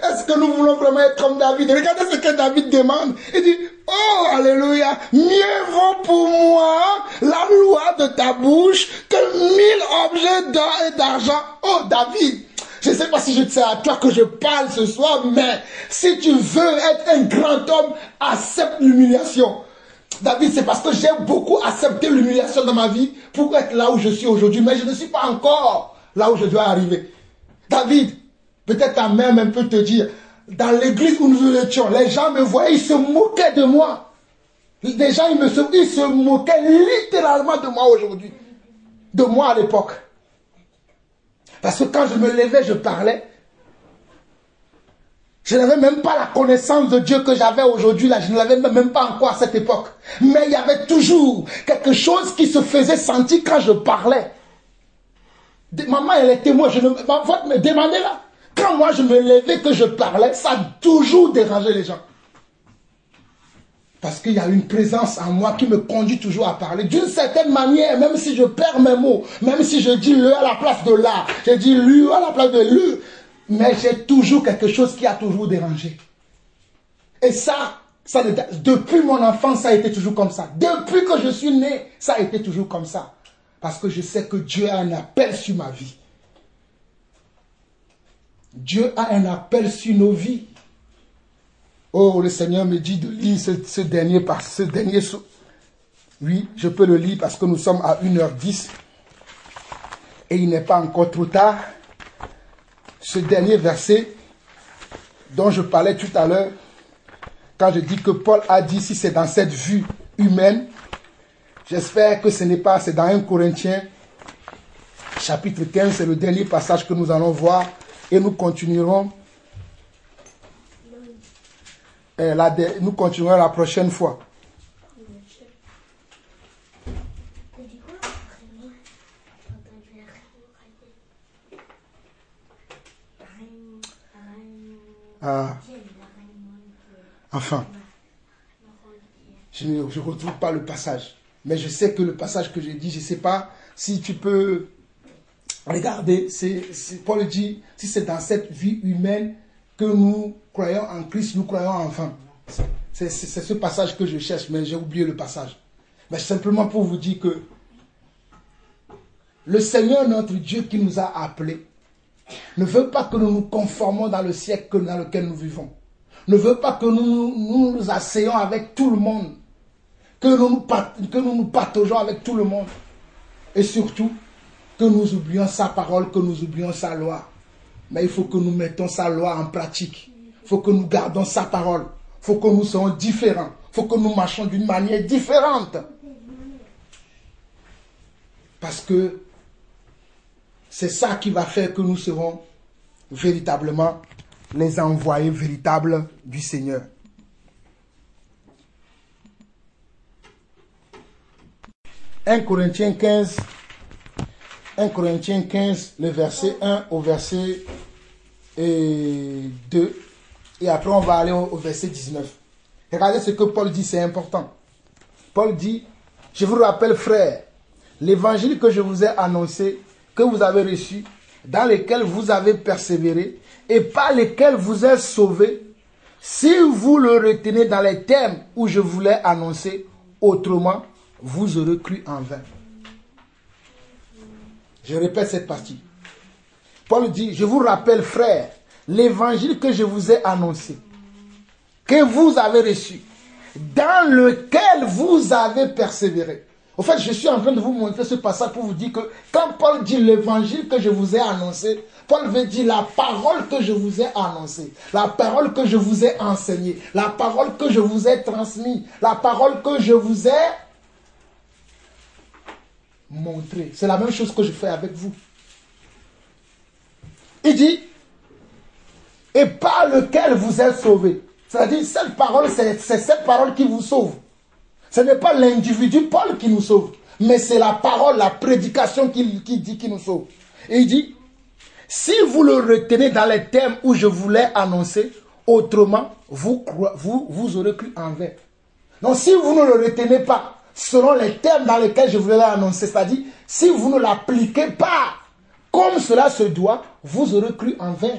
est-ce que nous voulons vraiment être comme David? Regardez ce que David demande. Il dit, oh, alléluia, mieux vaut pour moi la loi de ta bouche que 1000 objets d'or et d'argent. Oh, David, je ne sais pas si c'est à toi que je parle ce soir, mais si tu veux être un grand homme, accepte l'humiliation. David, c'est parce que j'ai beaucoup accepté l'humiliation dans ma vie pour être là où je suis aujourd'hui. Mais je ne suis pas encore là où je dois arriver. David, peut-être ta mère même peut te dire, dans l'église où nous étions, les gens me voyaient, ils se moquaient de moi. Les gens, ils se moquaient littéralement de moi aujourd'hui. De moi à l'époque. Parce que quand je me levais, je parlais. Je n'avais même pas la connaissance de Dieu que j'avais aujourd'hui là. Je ne l'avais même pas encore à cette époque. Mais il y avait toujours quelque chose qui se faisait sentir quand je parlais. Maman, elle est témoin. Me demandez là. Quand moi je me levais, que je parlais, ça a toujours dérangé les gens. Parce qu'il y a une présence en moi qui me conduit toujours à parler. D'une certaine manière, même si je perds mes mots, même si je dis le à la place de là, je dis lui à la place de lui, mais j'ai toujours quelque chose qui a toujours dérangé. Et ça depuis mon enfance, ça a été toujours comme ça. Depuis que je suis né, ça a été toujours comme ça. Parce que je sais que Dieu a un appel sur ma vie. Dieu a un appel sur nos vies. Oh, le Seigneur me dit de lire ce dernier. Oui, je peux le lire parce que nous sommes à 1h10. Et il n'est pas encore trop tard. Ce dernier verset dont je parlais tout à l'heure, quand je dis que Paul a dit, si c'est dans cette vue humaine, j'espère que ce n'est pas, c'est dans 1 Corinthiens, chapitre 15, c'est le dernier passage que nous allons voir. Et nous continuerons. Nous continuerons la prochaine fois. Enfin, je ne retrouve pas le passage. Mais je sais que le passage que j'ai dit, je ne sais pas si tu peux regarder. Paul dit, si c'est dans cette vie humaine que nous croyons en Christ, nous croyons enfin. C'est ce passage que je cherche, mais j'ai oublié le passage. Mais simplement pour vous dire que le Seigneur, notre Dieu qui nous a appelés, ne veut pas que nous nous conformons dans le siècle dans lequel nous vivons. Ne veut pas que nous nous asseyons avec tout le monde. Que nous nous partageons avec tout le monde. Et surtout, que nous oublions sa parole, que nous oublions sa loi. Mais il faut que nous mettons sa loi en pratique. Il faut que nous gardons sa parole. Il faut que nous soyons différents. Il faut que nous marchions d'une manière différente. Parce que c'est ça qui va faire que nous serons véritablement les envoyés véritables du Seigneur. Un Corinthiens 15, le verset 1 au verset 2. Et après, on va aller au verset 19. Regardez ce que Paul dit, c'est important. Paul dit, je vous rappelle, frères, l'évangile que je vous ai annoncé, que vous avez reçu, dans lequel vous avez persévéré, et par lequel vous êtes sauvés, si vous le retenez dans les termes où je vous l'ai annoncé, autrement, vous aurez cru en vain. Je répète cette partie. Paul dit, je vous rappelle, frères, l'évangile que je vous ai annoncé, que vous avez reçu, dans lequel vous avez persévéré. En fait, je suis en train de vous montrer ce passage pour vous dire que quand Paul dit l'évangile que je vous ai annoncé, Paul veut dire la parole que je vous ai annoncée, la parole que je vous ai enseignée, la parole que je vous ai transmise, la parole que je vous ai montrée. C'est la même chose que je fais avec vous. Il dit, et par lequel vous êtes sauvés. C'est-à-dire, cette parole, c'est cette parole qui vous sauve. Ce n'est pas l'individu Paul qui nous sauve, mais c'est la parole, la prédication qui nous sauve. Et il dit, si vous le retenez dans les termes où je vous l'ai annoncé, autrement, vous aurez cru en vain. Donc si vous ne le retenez pas selon les termes dans lesquels je vous l'ai annoncé, c'est-à-dire, si vous ne l'appliquez pas comme cela se doit, vous aurez cru en vain.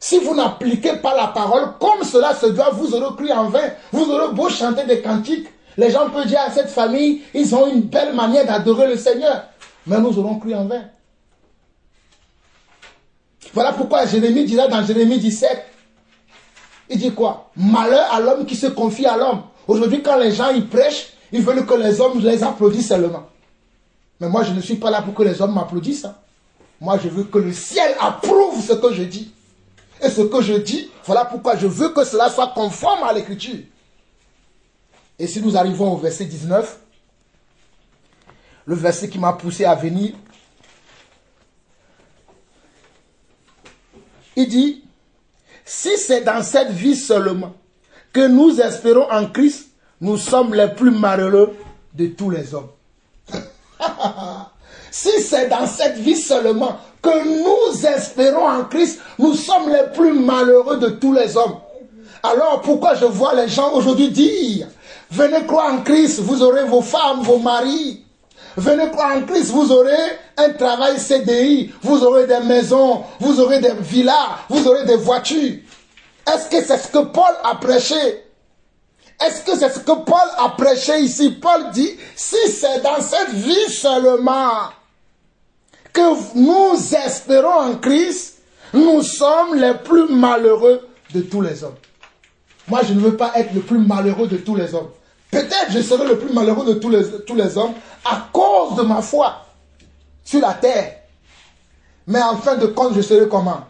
Si vous n'appliquez pas la parole comme cela se doit, vous aurez cru en vain. Vous aurez beau chanter des cantiques. Les gens peuvent dire à cette famille, ils ont une belle manière d'adorer le Seigneur. Mais nous aurons cru en vain. Voilà pourquoi Jérémie disait dans Jérémie 17, il dit quoi? Malheur à l'homme qui se confie à l'homme. Aujourd'hui, quand les gens ils prêchent, ils veulent que les hommes les applaudissent seulement. Mais moi, je ne suis pas là pour que les hommes m'applaudissent. Hein. Moi, je veux que le ciel approuve ce que je dis. Et ce que je dis, voilà pourquoi je veux que cela soit conforme à l'écriture. Et si nous arrivons au verset 19, le verset qui m'a poussé à venir, il dit, si c'est dans cette vie seulement que nous espérons en Christ, nous sommes les plus malheureux de tous les hommes. Si c'est dans cette vie seulement que nous espérons en Christ, nous sommes les plus malheureux de tous les hommes. Alors pourquoi je vois les gens aujourd'hui dire, venez croire en Christ, vous aurez vos femmes, vos maris. Venez croire en Christ, vous aurez un travail CDI, vous aurez des maisons, vous aurez des villas, vous aurez des voitures. Est-ce que c'est ce que Paul a prêché? Est-ce que c'est ce que Paul a prêché ici? Paul dit, si c'est dans cette vie seulement que nous espérons en Christ, nous sommes les plus malheureux de tous les hommes. Moi, je ne veux pas être le plus malheureux de tous les hommes. Peut-être je serai le plus malheureux de tous les hommes à cause de ma foi sur la terre. Mais en fin de compte, je serai comment?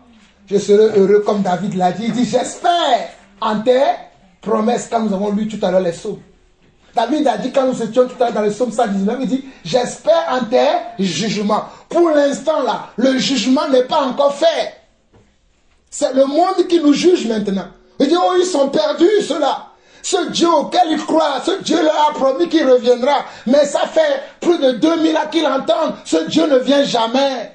Je serai heureux comme David l'a dit. Il dit, j'espère en tes promesses, quand nous avons lu tout à l'heure les psaumes. David a dit, quand nous étions tout à l'heure dans le psaume 119, il dit, j'espère en tes jugements. Pour l'instant là, le jugement n'est pas encore fait. C'est le monde qui nous juge maintenant. Il dit, oh, ils sont perdus, ceux-là. Ce Dieu auquel ils croient, ce Dieu leur a promis qu'il reviendra. Mais ça fait plus de 2000 ans qu'ils l'entendent. Ce Dieu ne vient jamais.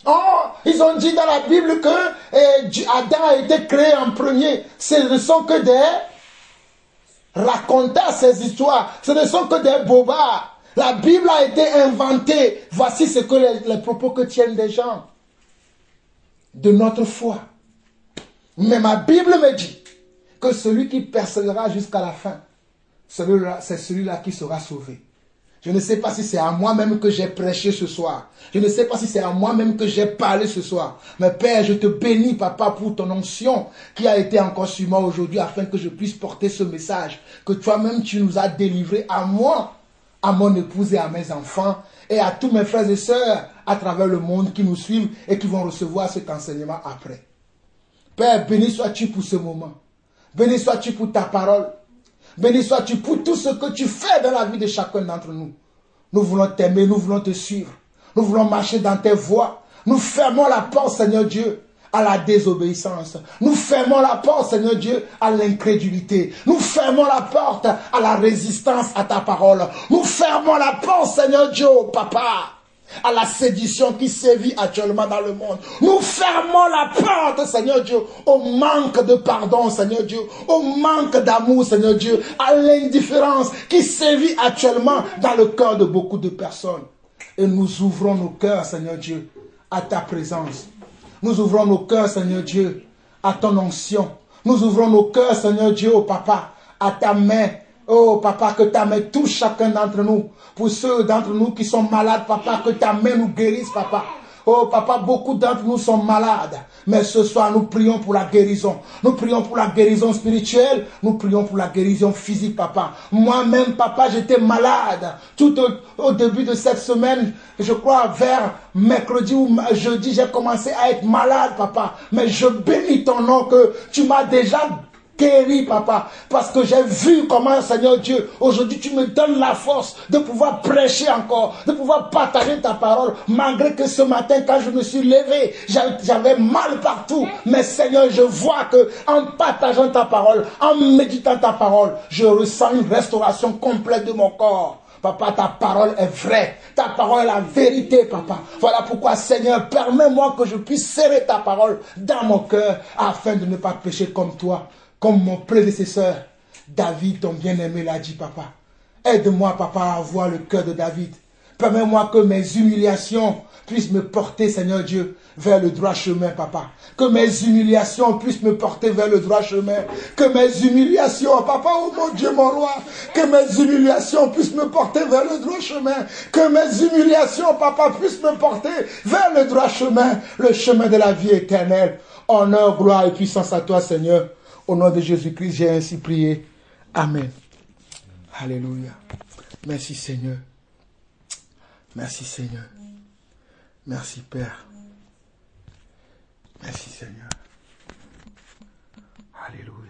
Oh, ils ont dit dans la Bible que Adam a été créé en premier. Ce ne sont que des racontants, ces histoires. Ce ne sont que des bobards. La Bible a été inventée. Voici ce que les propos que tiennent des gens de notre foi. Mais ma Bible me dit que celui qui persévérera jusqu'à la fin, c'est celui-là qui sera sauvé. Je ne sais pas si c'est à moi-même que j'ai prêché ce soir. Je ne sais pas si c'est à moi-même que j'ai parlé ce soir. Mais Père, je te bénis, Papa, pour ton onction qui a été encore sur moi aujourd'hui afin que je puisse porter ce message. Que toi-même, tu nous as délivré à moi, à mon épouse et à mes enfants et à tous mes frères et sœurs à travers le monde qui nous suivent et qui vont recevoir cet enseignement après. Père, béni sois-tu pour ce moment. Béni sois-tu pour ta parole. Béni sois-tu pour tout ce que tu fais dans la vie de chacun d'entre nous. Nous voulons t'aimer, nous voulons te suivre. Nous voulons marcher dans tes voies. Nous fermons la porte, Seigneur Dieu, à la désobéissance. Nous fermons la porte, Seigneur Dieu, à l'incrédulité. Nous fermons la porte à la résistance à ta parole. Nous fermons la porte, Seigneur Dieu, Papa, à la sédition qui sévit actuellement dans le monde. Nous fermons la porte, Seigneur Dieu, au manque de pardon, Seigneur Dieu, au manque d'amour, Seigneur Dieu, à l'indifférence qui sévit actuellement dans le cœur de beaucoup de personnes. Et nous ouvrons nos cœurs, Seigneur Dieu, à ta présence. Nous ouvrons nos cœurs, Seigneur Dieu, à ton onction. Nous ouvrons nos cœurs, Seigneur Dieu, au Papa, à ta main. Oh Papa, que ta main touche chacun d'entre nous. Pour ceux d'entre nous qui sont malades, Papa, que ta main nous guérisse, Papa. Oh Papa, beaucoup d'entre nous sont malades. Mais ce soir, nous prions pour la guérison. Nous prions pour la guérison spirituelle. Nous prions pour la guérison physique, Papa. Moi-même, Papa, j'étais malade. Tout au début de cette semaine, je crois vers mercredi ou jeudi, j'ai commencé à être malade, Papa. Mais je bénis ton nom que tu m'as déjà guéri, Papa, parce que j'ai vu comment, Seigneur Dieu, aujourd'hui tu me donnes la force de pouvoir prêcher encore, de pouvoir partager ta parole, malgré que ce matin, quand je me suis levé, j'avais mal partout, mais Seigneur, je vois que en partageant ta parole, en méditant ta parole, je ressens une restauration complète de mon corps. Papa, ta parole est vraie. Ta parole est la vérité, Papa. Voilà pourquoi, Seigneur, permets-moi que je puisse serrer ta parole dans mon cœur afin de ne pas pécher comme toi. Comme mon prédécesseur, David, ton bien-aimé, l'a dit, Papa. Aide-moi, Papa, à avoir le cœur de David. Permets-moi que mes humiliations puissent me porter, Seigneur Dieu, vers le droit chemin, Papa. Que mes humiliations puissent me porter vers le droit chemin. Que mes humiliations, Papa, oh mon Dieu, mon roi, que mes humiliations puissent me porter vers le droit chemin. Que mes humiliations, Papa, puissent me porter vers le droit chemin, le chemin de la vie éternelle. Honneur, gloire et puissance à toi, Seigneur. Au nom de Jésus-Christ, j'ai ainsi prié. Amen. Alléluia. Merci Seigneur. Merci Seigneur. Merci Père. Merci Seigneur. Alléluia.